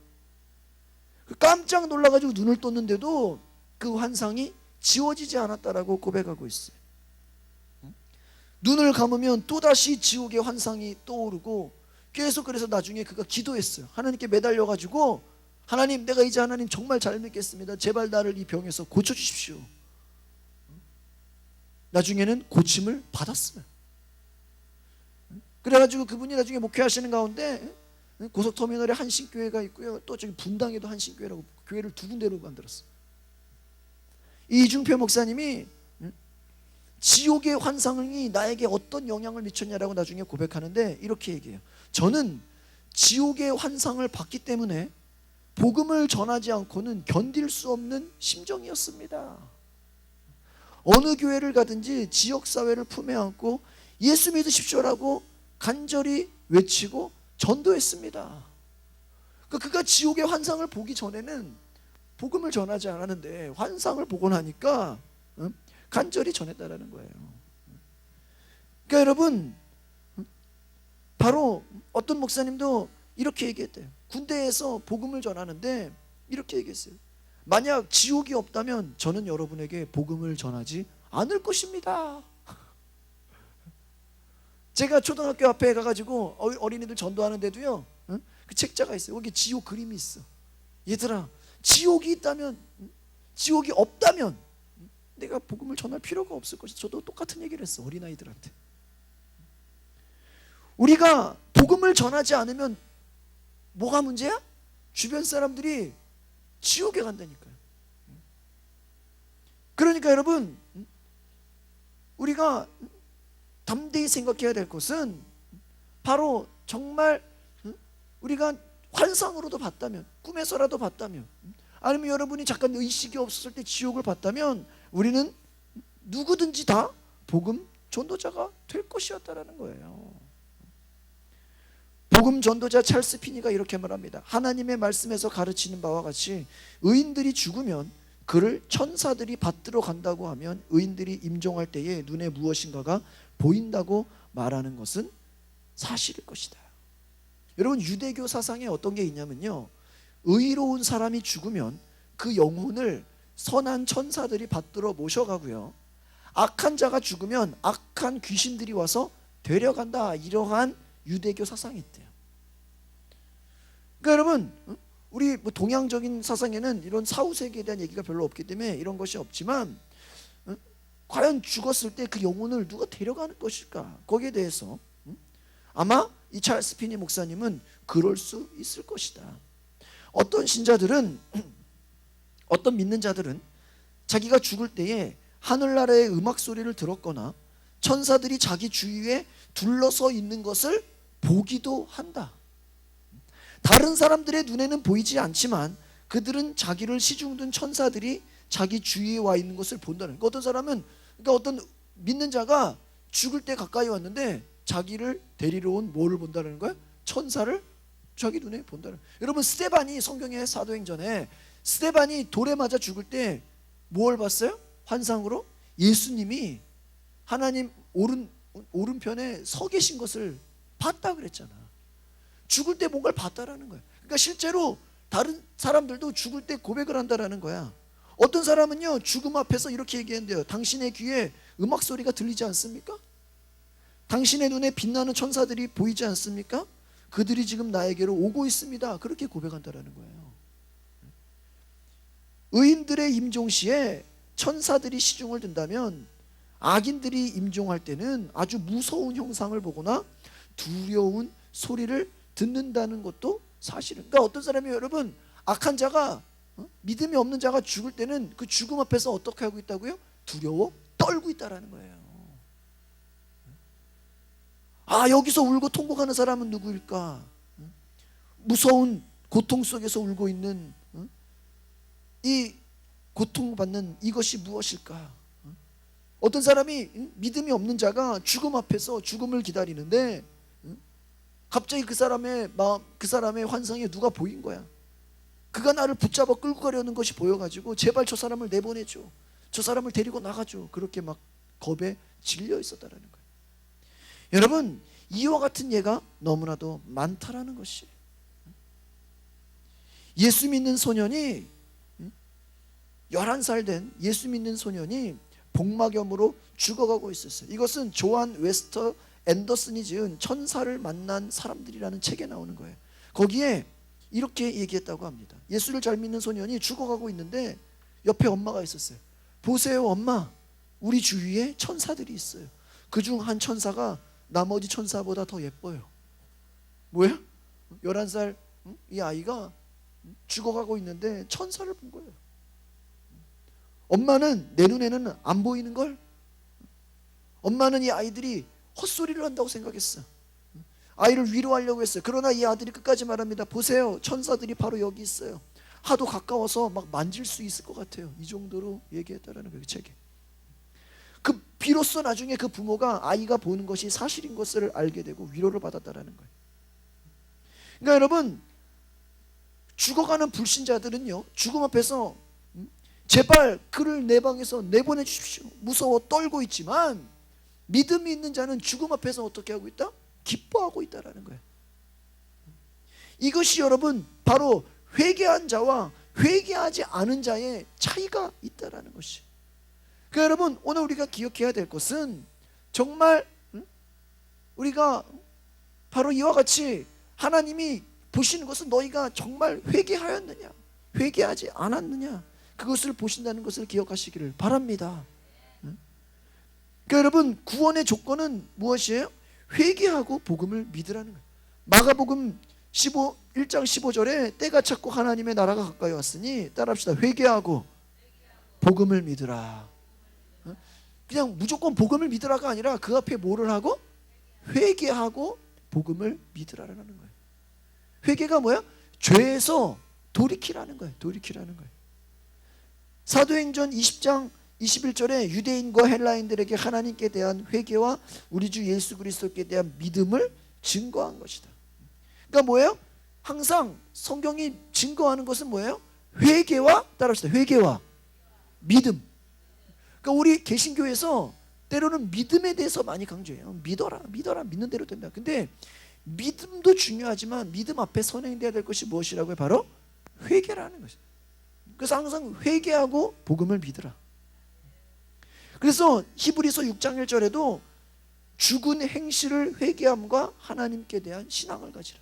깜짝 놀라가지고 눈을 떴는데도 그 환상이 지워지지 않았다라고 고백하고 있어요. 눈을 감으면 또다시 지옥의 환상이 떠오르고 계속 그래서 나중에 그가 기도했어요. 하나님께 매달려가지고 하나님, 내가 이제 하나님 정말 잘 믿겠습니다. 제발 나를 이 병에서 고쳐주십시오. 나중에는 고침을 받았어요. 그래가지고 그분이 나중에 목회하시는 가운데 고속터미널에 한신교회가 있고요. 또 저기 분당에도 한신교회라고 교회를 두 군데로 만들었어요. 이중표 목사님이 지옥의 환상이 나에게 어떤 영향을 미쳤냐라고 나중에 고백하는데 이렇게 얘기해요. 저는 지옥의 환상을 봤기 때문에 복음을 전하지 않고는 견딜 수 없는 심정이었습니다. 어느 교회를 가든지 지역사회를 품에 안고 예수 믿으십시오라고 간절히 외치고 전도했습니다. 그가 지옥의 환상을 보기 전에는 복음을 전하지 않았는데 환상을 보고 나니까 간절히 전했다라는 거예요. 그러니까 여러분, 바로 어떤 목사님도 이렇게 얘기했대요. 군대에서 복음을 전하는데 이렇게 얘기했어요. 만약 지옥이 없다면 저는 여러분에게 복음을 전하지 않을 것입니다. 제가 초등학교 앞에 가가지고 어린이들 전도하는데도요, 그 책자가 있어요. 거기 지옥 그림이 있어. 얘들아, 지옥이 있다면, 지옥이 없다면 내가 복음을 전할 필요가 없을 것이다. 저도 똑같은 얘기를 했어, 어린아이들한테. 우리가 복음을 전하지 않으면 뭐가 문제야? 주변 사람들이 지옥에 간다니까요. 그러니까 여러분, 우리가 담대히 생각해야 될 것은 바로 정말 우리가 환상으로도 봤다면, 꿈에서라도 봤다면, 아니면 여러분이 잠깐 의식이 없었을 때 지옥을 봤다면 우리는 누구든지 다 복음 전도자가 될 것이었다라는 거예요. 복음 전도자 찰스 피니가 이렇게 말합니다. 하나님의 말씀에서 가르치는 바와 같이 의인들이 죽으면 그를 천사들이 받들어 간다고 하면 의인들이 임종할 때에 눈에 무엇인가가 보인다고 말하는 것은 사실일 것이다. 여러분, 유대교 사상에 어떤 게 있냐면요, 의로운 사람이 죽으면 그 영혼을 선한 천사들이 받들어 모셔가고요, 악한 자가 죽으면 악한 귀신들이 와서 데려간다, 이러한 유대교 사상이 있대요. 그러니까 여러분, 우리 동양적인 사상에는 이런 사후세계에 대한 얘기가 별로 없기 때문에 이런 것이 없지만, 과연 죽었을 때 그 영혼을 누가 데려가는 것일까? 거기에 대해서 아마 이 찰스 피니 목사님은 그럴 수 있을 것이다. 어떤 신자들은, 어떤 믿는 자들은 자기가 죽을 때에 하늘나라의 음악 소리를 들었거나 천사들이 자기 주위에 둘러서 있는 것을 보기도 한다. 다른 사람들의 눈에는 보이지 않지만 그들은 자기를 시중둔 천사들이 자기 주위에 와 있는 것을 본다는 거예요. 어떤 사람은, 그러니까 어떤 믿는 자가 죽을 때 가까이 왔는데 자기를 데리러 온 뭐를 본다는 거예요? 천사를 자기 눈에 본다는 거예요. 여러분, 스데반이 성경의 사도행전에 스데반이 돌에 맞아 죽을 때 뭘 봤어요? 환상으로 예수님이 하나님 오른편에 서 계신 것을 봤다 그랬잖아. 죽을 때 뭔가를 봤다라는 거야. 그러니까 실제로 다른 사람들도 죽을 때 고백을 한다라는 거야. 어떤 사람은요, 죽음 앞에서 이렇게 얘기했는데요. 당신의 귀에 음악 소리가 들리지 않습니까? 당신의 눈에 빛나는 천사들이 보이지 않습니까? 그들이 지금 나에게로 오고 있습니다. 그렇게 고백한다라는 거예요. 의인들의 임종시에 천사들이 시중을 든다면 악인들이 임종할 때는 아주 무서운 형상을 보거나 두려운 소리를 듣는다는 것도 사실은. 그러니까 어떤 사람이, 여러분, 악한 자가, 믿음이 없는 자가 죽을 때는 그 죽음 앞에서 어떻게 하고 있다고요? 두려워 떨고 있다라는 거예요. 아, 여기서 울고 통곡하는 사람은 누구일까? 무서운 고통 속에서 울고 있는 이 고통받는 이것이 무엇일까? 어떤 사람이, 믿음이 없는 자가 죽음 앞에서 죽음을 기다리는데 갑자기 그 사람의 마음, 그 사람의 환상에 누가 보인 거야. 그가 나를 붙잡아 끌고 가려는 것이 보여가지고 제발 저 사람을 내보내줘, 저 사람을 데리고 나가줘, 그렇게 막 겁에 질려 있었다라는 거예요. 여러분, 이와 같은 예가 너무나도 많다라는 것이. 예수 믿는 소년이, 11살 된 예수 믿는 소년이 복막염으로 죽어가고 있었어요. 이것은 조한 웨스터 앤더슨이 지은 천사를 만난 사람들이라는 책에 나오는 거예요. 거기에 이렇게 얘기했다고 합니다. 예수를 잘 믿는 소년이 죽어가고 있는데 옆에 엄마가 있었어요. 보세요, 엄마, 우리 주위에 천사들이 있어요. 그중 한 천사가 나머지 천사보다 더 예뻐요. 뭐야? 11살 이 아이가 죽어가고 있는데 천사를 본 거예요. 엄마는 내 눈에는 안 보이는 걸, 엄마는 이 아이들이 헛소리를 한다고 생각했어. 아이를 위로하려고 했어요. 그러나 이 아들이 끝까지 말합니다. 보세요, 천사들이 바로 여기 있어요. 하도 가까워서 막 만질 수 있을 것 같아요. 이 정도로 얘기했다라는 거예요, 그 책에. 그 비로소 나중에 그 부모가 아이가 보는 것이 사실인 것을 알게 되고 위로를 받았다라는 거예요. 그러니까 여러분, 죽어가는 불신자들은요, 죽음 앞에서 제발 그를 내 방에서 내보내 주십시오, 무서워 떨고 있지만, 믿음이 있는 자는 죽음 앞에서 어떻게 하고 있다? 기뻐하고 있다라는 거예요. 이것이 여러분 바로 회개한 자와 회개하지 않은 자의 차이가 있다라는 것이. 그러니까 여러분 오늘 우리가 기억해야 될 것은 정말 우리가 바로 이와 같이 하나님이 보시는 것은 너희가 정말 회개하였느냐 회개하지 않았느냐 그것을 보신다는 것을 기억하시기를 바랍니다. 그러니까 여러분 구원의 조건은 무엇이에요? 회개하고 복음을 믿으라는 거예요. 마가복음 1장 15절에 때가 찼고 하나님의 나라가 가까이 왔으니 따라합시다. 회개하고 복음을 믿으라. 그냥 무조건 복음을 믿으라가 아니라 그 앞에 뭐를 하고? 회개하고 복음을 믿으라라는 거예요. 회개가 뭐야? 죄에서 돌이키라는 거예요. 돌이키라는 거예요. 사도행전 20장 21절에 유대인과 헬라인들에게 하나님께 대한 회개와 우리 주 예수 그리스도께 대한 믿음을 증거한 것이다. 그러니까 뭐예요? 항상 성경이 증거하는 것은 뭐예요? 회개와 따라합시다. 회개와 믿음. 그러니까 우리 개신교에서 때로는 믿음에 대해서 많이 강조해요. 믿어라, 믿는 대로 된다. 근데 믿음도 중요하지만 믿음 앞에 선행돼야 될 것이 무엇이라고요? 바로 회개라는 것이죠. 그래서 항상 회개하고 복음을 믿으라. 그래서 히브리서 6장 1절에도 죽은 행실을 회개함과 하나님께 대한 신앙을 가지라.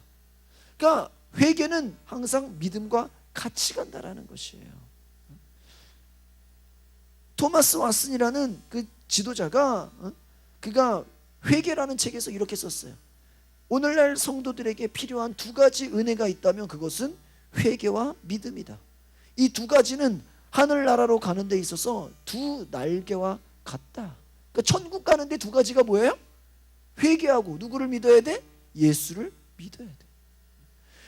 그러니까 회개는 항상 믿음과 같이 간다라는 것이에요. 토마스 왓슨이라는 그 지도자가 그가 회개라는 책에서 이렇게 썼어요. 오늘날 성도들에게 필요한 두 가지 은혜가 있다면 그것은 회개와 믿음이다. 이 두 가지는 하늘나라로 가는 데 있어서 두 날개와 같다. 그러니까 천국 가는데 두 가지가 뭐예요? 회개하고 누구를 믿어야 돼? 예수를 믿어야 돼.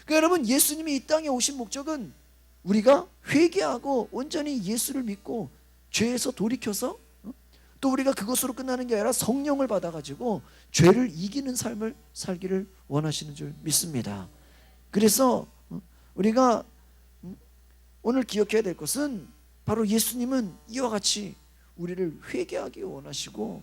그러니까 여러분 예수님이 이 땅에 오신 목적은 우리가 회개하고 온전히 예수를 믿고 죄에서 돌이켜서 또 우리가 그것으로 끝나는 게 아니라 성령을 받아가지고 죄를 이기는 삶을 살기를 원하시는 줄 믿습니다. 그래서 우리가 오늘 기억해야 될 것은 바로 예수님은 이와 같이 우리를 회개하기 원하시고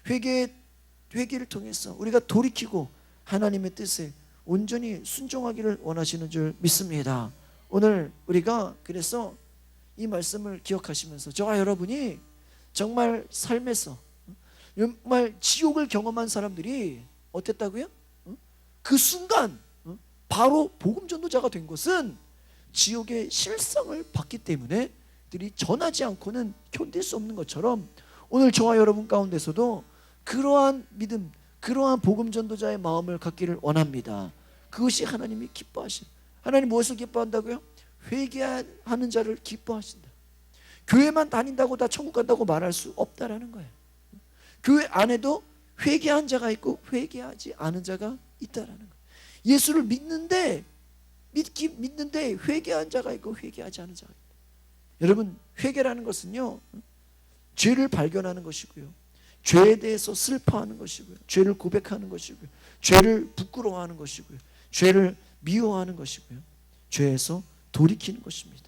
회개를 통해서 우리가 돌이키고 하나님의 뜻에 온전히 순종하기를 원하시는 줄 믿습니다. 오늘 우리가 그래서 이 말씀을 기억하시면서 저와 여러분이 정말 삶에서 정말 지옥을 경험한 사람들이 어땠다고요? 그 순간 바로 복음 전도자가 된 것은 지옥의 실상을 봤기 때문에 들이 전하지 않고는 견딜 수 없는 것처럼 오늘 저와 여러분 가운데서도 그러한 믿음, 그러한 복음 전도자의 마음을 갖기를 원합니다. 그것이 하나님이 기뻐하신. 하나님 무엇을 기뻐한다고요? 회개하는 자를 기뻐하신다. 교회만 다닌다고 다 천국 간다고 말할 수 없다라는 거예요. 교회 안에도 회개한 자가 있고 회개하지 않은 자가 있다라는 거예요. 예수를 믿는데 회개한 자가 있고 회개하지 않은 자가 있다. 여러분 회개라는 것은요 죄를 발견하는 것이고요, 죄에 대해서 슬퍼하는 것이고요, 죄를 고백하는 것이고요, 죄를 부끄러워하는 것이고요, 죄를 미워하는 것이고요, 죄에서 돌이키는 것입니다.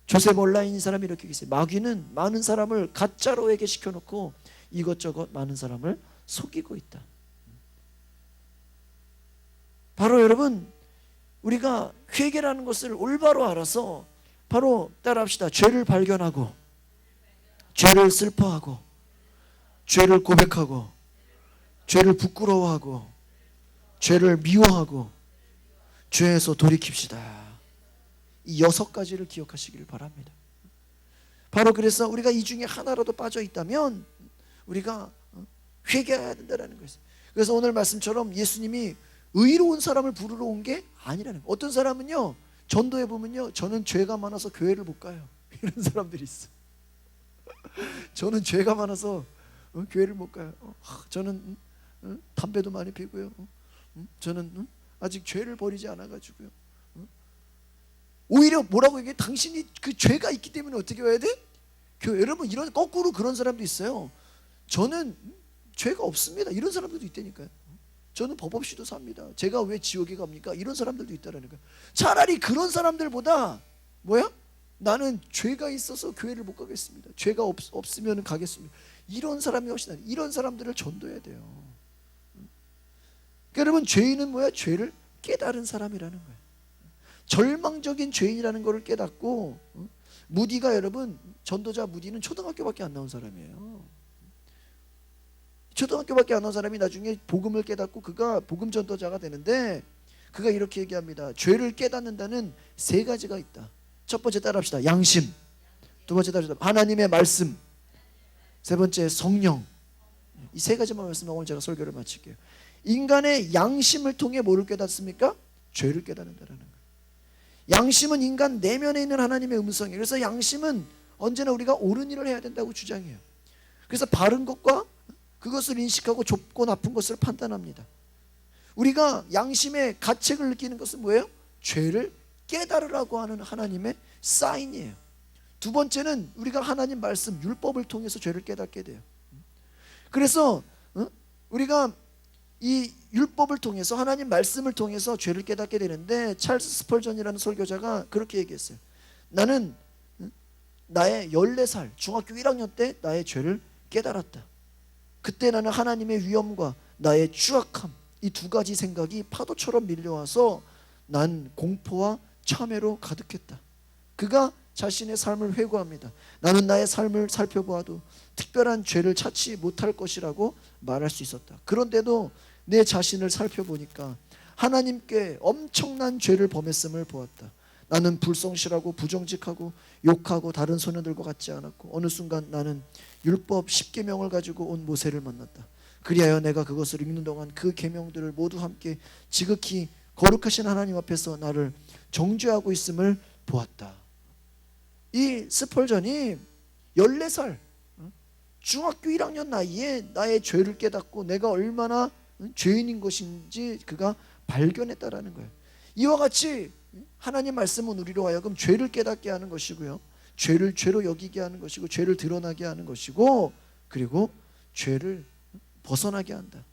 조셉 온라인인 사람이 이렇게 계세요. 마귀는 많은 사람을 가짜로 회개시켜놓고 이것저것 많은 사람을 속이고 있다. 바로 여러분 우리가 회개라는 것을 올바로 알아서 바로 따라합시다. 죄를 발견하고 죄를 슬퍼하고 죄를 고백하고 죄를 부끄러워하고 죄를 미워하고 죄에서 돌이킵시다. 이 6가지를 기억하시기를 바랍니다. 바로 그래서 우리가 이 중에 하나라도 빠져 있다면 우리가 회개해야 된다는 거예요. 그래서 오늘 말씀처럼 예수님이 의로운 사람을 부르러 온 게 아니라는 거예요. 어떤 사람은요 전도해 보면요 저는 죄가 많아서 교회를 못 가요 이런 사람들이 있어. 저는 죄가 많아서 교회를 못 가요. 저는 담배도 많이 피고요. 저는 아직 죄를 버리지 않아 가지고요. 오히려 뭐라고 얘기해? 당신이 그 죄가 있기 때문에 어떻게 해야 돼? 교회. 여러분 이런 거꾸로 그런 사람도 있어요. 저는 죄가 없습니다. 이런 사람들도 있다니까요. 저는 법 없이도 삽니다. 제가 왜 지옥에 갑니까? 이런 사람들도 있다라는 거예요. 차라리 그런 사람들보다 뭐야? 나는 죄가 있어서 교회를 못 가겠습니다. 죄가 없으면 가겠습니다. 이런 사람이 훨씬 나아요. 이런 사람들을 전도해야 돼요. 그러니까 여러분, 죄인은 뭐야? 죄를 깨달은 사람이라는 거예요. 절망적인 죄인이라는 것을 깨닫고, 무디가, 여러분, 전도자 무디는 초등학교밖에 안 나온 사람이에요. 초등학교밖에 안 나온 사람이 나중에 복음을 깨닫고 그가 복음 전도자가 되는데, 그가 이렇게 얘기합니다. 죄를 깨닫는다는 세 가지가 있다. 첫 번째 따라합시다. 양심. 두 번째 따라합시다. 하나님의 말씀. 세 번째 성령. 이 세 가지만 말씀하고 오늘 제가 설교를 마칠게요. 인간의 양심을 통해 뭐를 깨닫습니까? 죄를 깨닫는다라는 거예요. 양심은 인간 내면에 있는 하나님의 음성이에요. 그래서 양심은 언제나 우리가 옳은 일을 해야 된다고 주장해요. 그래서 바른 것과 그것을 인식하고 좁고 나쁜 것을 판단합니다. 우리가 양심의 가책을 느끼는 것은 뭐예요? 죄를 깨달으라고 하는 하나님의 사인이에요. 두 번째는 우리가 하나님 말씀, 율법을 통해서 죄를 깨닫게 돼요. 그래서 우리가 이 율법을 통해서, 하나님 말씀을 통해서 죄를 깨닫게 되는데, 찰스 스펄전이라는 설교자가 그렇게 얘기했어요. 나는 나의 14살 중학교 1학년 때 나의 죄를 깨달았다. 그때 나는 하나님의 위엄과 나의 추악함, 이 두 가지 생각이 파도처럼 밀려와서 난 공포와 참회로 가득했다. 그가 자신의 삶을 회고합니다. 나는 나의 삶을 살펴보아도 특별한 죄를 찾지 못할 것이라고 말할 수 있었다. 그런데도 내 자신을 살펴보니까 하나님께 엄청난 죄를 범했음을 보았다. 나는 불성실하고 부정직하고 욕하고 다른 소년들과 같지 않았고, 어느 순간 나는 율법 10계명을 가지고 온 모세를 만났다. 그리하여 내가 그것을 읽는 동안 그 계명들을 모두 함께 지극히 거룩하신 하나님 앞에서 나를 정죄하고 있음을 보았다. 이 스펄전이 14살 중학교 1학년 나이에 나의 죄를 깨닫고 내가 얼마나 죄인인 것인지 그가 발견했다라는 거예요. 이와 같이 하나님 말씀은 우리로 하여금 죄를 깨닫게 하는 것이고요, 죄를 죄로 여기게 하는 것이고, 죄를 드러나게 하는 것이고, 그리고 죄를 벗어나게 한다.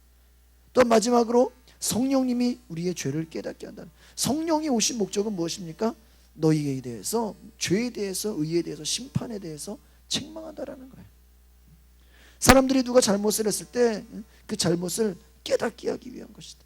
또 마지막으로 성령님이 우리의 죄를 깨닫게 한다. 성령이 오신 목적은 무엇입니까? 너희에 대해서, 죄에 대해서, 의에 대해서, 심판에 대해서 책망한다라는 거예요. 사람들이 누가 잘못을 했을 때 그 잘못을 깨닫게 하기 위한 것이다.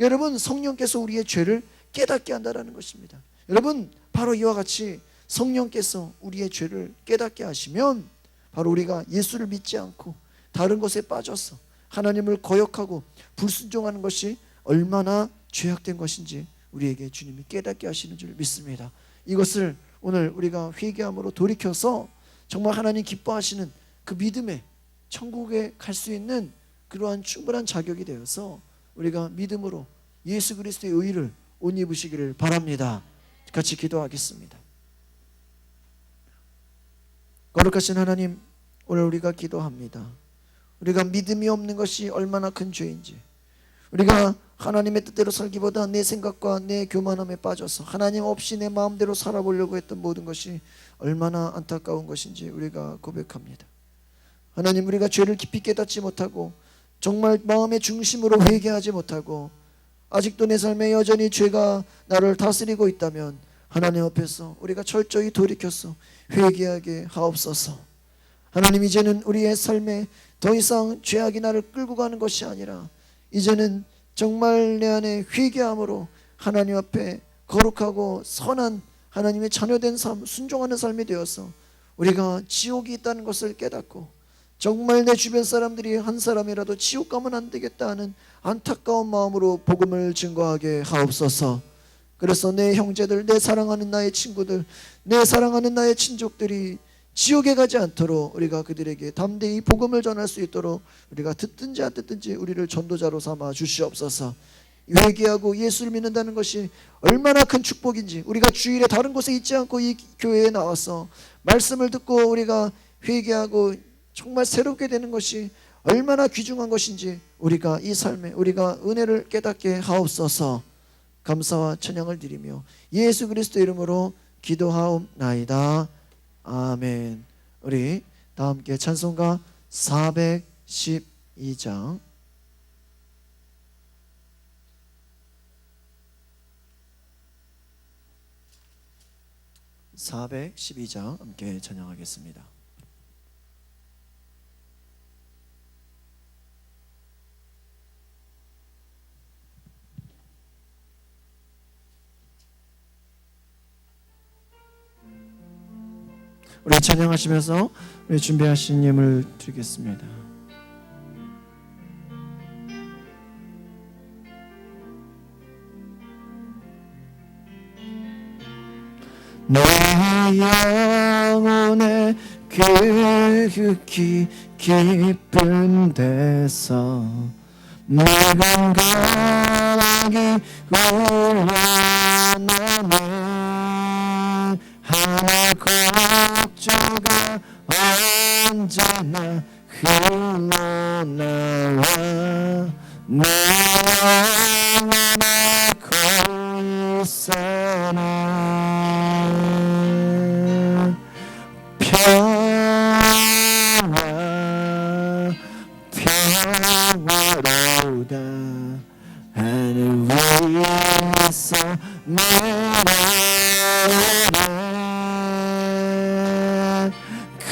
여러분, 성령께서 우리의 죄를 깨닫게 한다라는 것입니다. 여러분, 바로 이와 같이 성령께서 우리의 죄를 깨닫게 하시면 바로 우리가 예수를 믿지 않고 다른 것에 빠져서 하나님을 거역하고 불순종하는 것이 얼마나 죄악된 것인지 우리에게 주님이 깨닫게 하시는 줄 믿습니다. 이것을 오늘 우리가 회개함으로 돌이켜서 정말 하나님 기뻐하시는 그 믿음의 천국에 갈 수 있는 그러한 충분한 자격이 되어서 우리가 믿음으로 예수 그리스도의 의를 옷 입으시기를 바랍니다. 같이 기도하겠습니다. 거룩하신 하나님, 오늘 우리가 기도합니다. 우리가 믿음이 없는 것이 얼마나 큰 죄인지, 우리가 하나님의 뜻대로 살기보다 내 생각과 내 교만함에 빠져서 하나님 없이 내 마음대로 살아보려고 했던 모든 것이 얼마나 안타까운 것인지 우리가 고백합니다. 하나님, 우리가 죄를 깊이 깨닫지 못하고 정말 마음의 중심으로 회개하지 못하고 아직도 내 삶에 여전히 죄가 나를 다스리고 있다면 하나님 앞에서 우리가 철저히 돌이켜서 회개하게 하옵소서. 하나님, 이제는 우리의 삶에 더 이상 죄악이 나를 끌고 가는 것이 아니라 이제는 정말 내 안에 회개함으로 하나님 앞에 거룩하고 선한 하나님의 자녀된 삶, 순종하는 삶이 되어서 우리가 지옥이 있다는 것을 깨닫고 정말 내 주변 사람들이 한 사람이라도 지옥 가면 안 되겠다 하는 안타까운 마음으로 복음을 증거하게 하옵소서. 그래서 내 형제들, 내 사랑하는 나의 친구들, 내 사랑하는 나의 친족들이 지옥에 가지 않도록 우리가 그들에게 담대히 복음을 전할 수 있도록 우리가 듣든지 안 듣든지 우리를 전도자로 삼아 주시옵소서. 회개하고 예수를 믿는다는 것이 얼마나 큰 축복인지, 우리가 주일에 다른 곳에 있지 않고 이 교회에 나와서 말씀을 듣고 우리가 회개하고 정말 새롭게 되는 것이 얼마나 귀중한 것인지 우리가 이 삶에 우리가 은혜를 깨닫게 하옵소서. 감사와 찬양을 드리며 예수 그리스도 이름으로 기도하옵나이다. 아멘. 우리 다 함께 찬송가 412장 412장 함께 찬양하겠습니다. 우리 찬양하시면서 우리 준비하신 예물 드리겠습니다. 내 영혼의 극히 깊은 데서 맑은 가락이 흘러나네. 하늘 곡조가 언제나 흘러나와 내 영혼의 골산에 평화로다. 하늘 위에서 내려오네. 그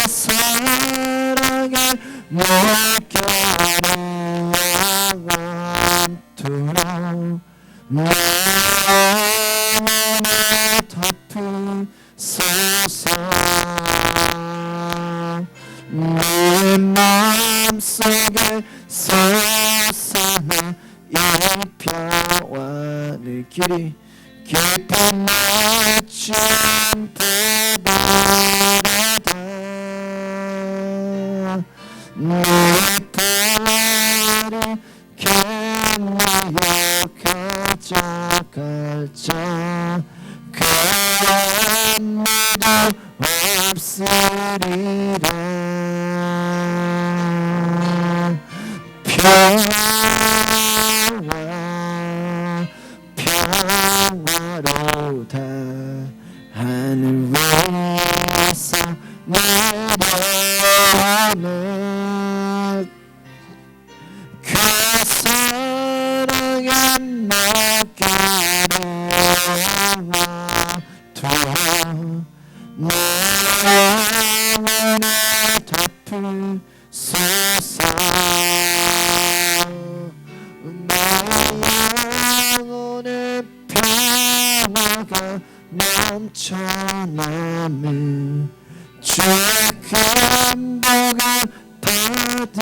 사랑의 물결이 영원토록 내 영혼을 덮으소서. 내 마음속에 솟아나 이 평화를 길이 깊은 낮춤 보배라다. 내 불이 견내어 가져갈자 그 아무도 없으리라. 평화로다. 하늘 위에서 내려오네. 그 사랑의 물결이 영원토록 내 영혼을 덮으소서. 내 영혼의 평화가 넘쳐나는 주의 큰 복을 받음이라.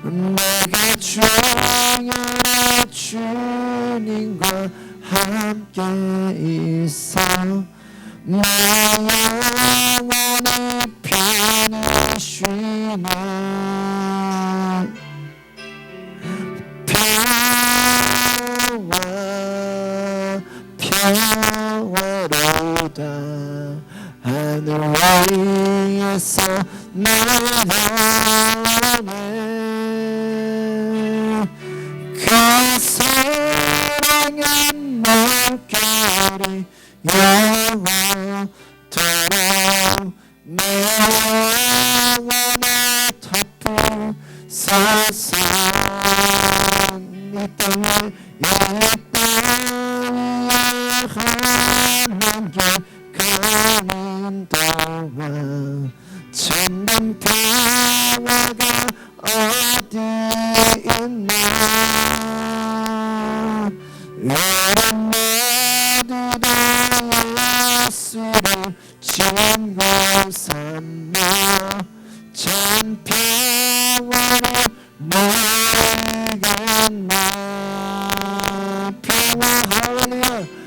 내가 주의 주님과 함께 있어 내 영혼이 편히 쉬네. 평화로다. 하늘 위에서 내려오네. 그 사랑의 물결이 영원토록 내 영혼을 덮으소서. 이 땅에 하는 길 가는 동안 참된 평화가 어디 있나. 여러분 모두 다 예수를 친구 삼며 참 평화를 누리겠나. 평화 할렐루야.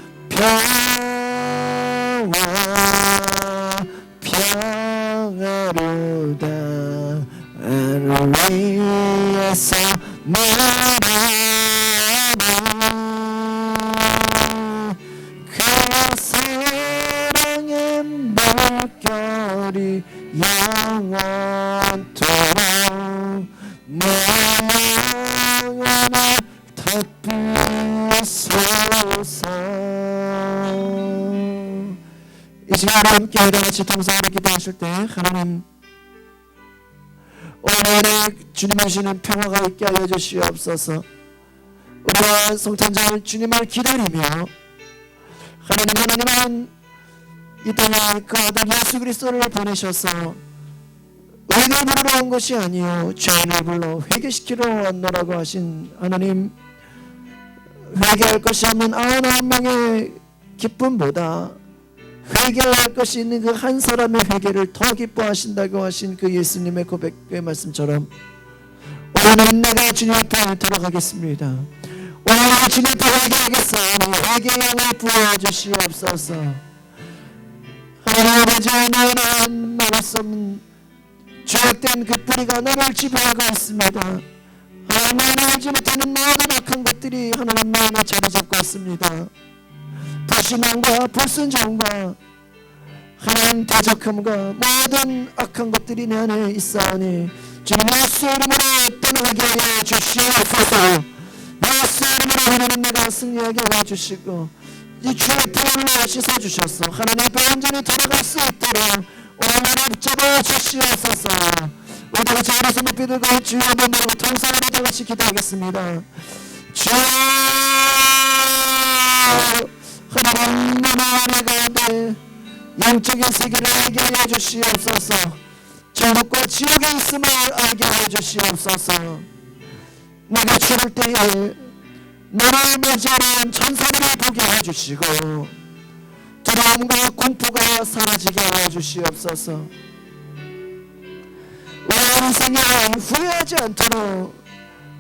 평화로다. 하늘 위에서 내려오네. 그 사랑의 물결이 영원토록 내 영혼을 덮으소서. 이 시간에 함께 같이 통성으로 기도하실 때 하나님 오늘의 주님 주시는 평화가 있게 하여 주시옵소서. 우리가 성탄절 주님을 기다리며 하나님은 이 땅에 그 아들 예수 그리스도를 보내셔서 우리를 부르러 온 것이 아니요 죄인을 불러 회개시키러 왔노라고 하신 하나님, 회개할 것이 없는 99명의 기쁨보다 회개할 것이 있는 그 한 사람의 회개를 더 기뻐하신다고 하신 그 예수님의 고백의 말씀처럼 오늘은 내가 주님 앞에 돌아가겠습니다. 오늘은 주님 앞에 회개하겠사오니 회개의 영을 부어주시옵소서. 하나님 아버지, 나는 말할 수 없는 죄악된 그 뿌리가 나를 지배하고 있습니다. 하나님 알지 못하는 모든 악한 것들이 하나님 마음에 자리 잡고 있습니다. 불신앙과 불순종과 하나님 대적함과 모든 악한 것들이 내 안에 있사오니 주님 예수 이름으로 떠나게 하여 주시옵소서. 예수 이름으로 하나님 내가 승리하게 하여 주시고 이 주의 피로 씻어주셔서 하나님 앞에 완전히 돌아갈 수 있도록 오늘을 붙잡아 주시옵소서. 우리가 자리에서 높이 들고 주의 이름으로 통성으로 다 같이 기도하겠습니다. 주 하나님 나의 가운데 영적인 세계를 알게 하여 주시옵소서. 천국과 지옥에 있음을 알게 하여 주시옵소서. 내가 죽을 때에 나를 맞이하는 천사들을 보게 해주시고 두려움과 공포가 사라지게 하여 주시옵소서. 우리 인생에 후회하지 않도록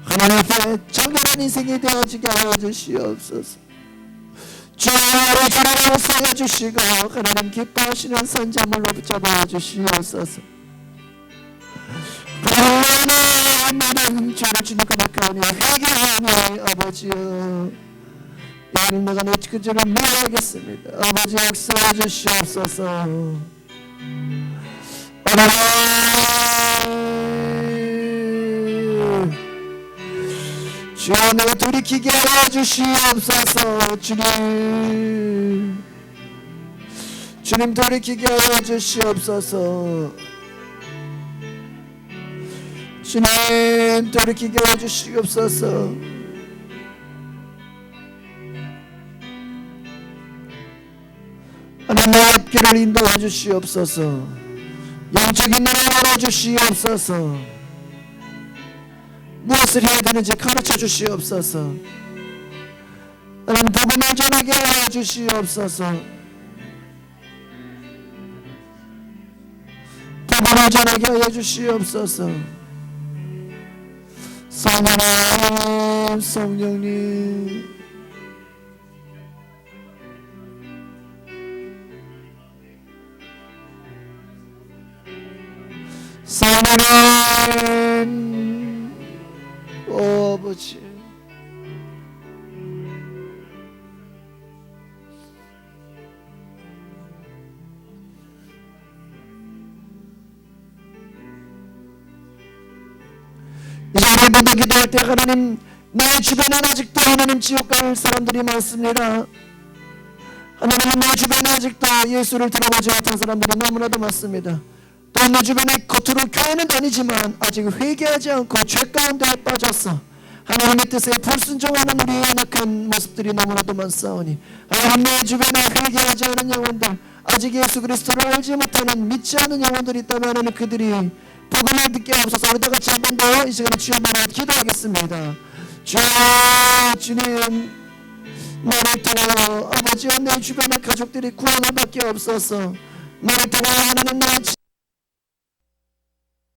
하나님 앞에 정결한 인생이 되어지게 하여 주시옵소서. 주의 주님을 세워주시고 하나님 기뻐하시는 선자물로 붙잡아 주시옵소서. 하나님 주를 주님 고백하오니 회개하오니 아버지여 이는 내가 내 그저를 미워하겠습니다. 아버지 역사해 주시옵소서. 하나님 주여 내가 돌이키게 하여 주시옵소서. 주님 돌이키게 하여 주시옵소서. 주님 돌이키게 하여 주시옵소서. 하나님 내 앞길을 인도해 주시옵소서. 영적인 나를 열어 주시옵소서. 무엇을 해야 되는지 가르쳐 주시옵소서. 하나님 복음을 전하게 하여 주시옵소서. 복음을 전하게 하여 주시옵소서. 성령님 성령님 성령님 아버지 이제 우리 모두 기도할 때 하나님 내 주변엔 아직도 하나님 지옥 갈 사람들이 많습니다. 하나님 내 주변에 아직도 예수를 들어보지 못한 사람들이 너무나도 많습니다. 또 내 주변에 겉으로 교회는 다니지만 아직 회개하지 않고 죄 가운데 빠졌어 하나님의 뜻에 불순종하는 우리의 연약한 모습들이 너무나도 많사오니 하나님 내 주변에 회개하지 않은 영혼들 아직 예수 그리스도를 알지 못하는 믿지 않는 영혼들이 있다면 하나님 그들이 복음을 듣게 하옵소서. 우리 다 같이 한 번 더 이 시간에 주여 만나 기도하겠습니다. 주님 나를 통하여 아버지와 내 주변의 가족들이 구원을 받게 없어서 나를 통하여 하나님 나의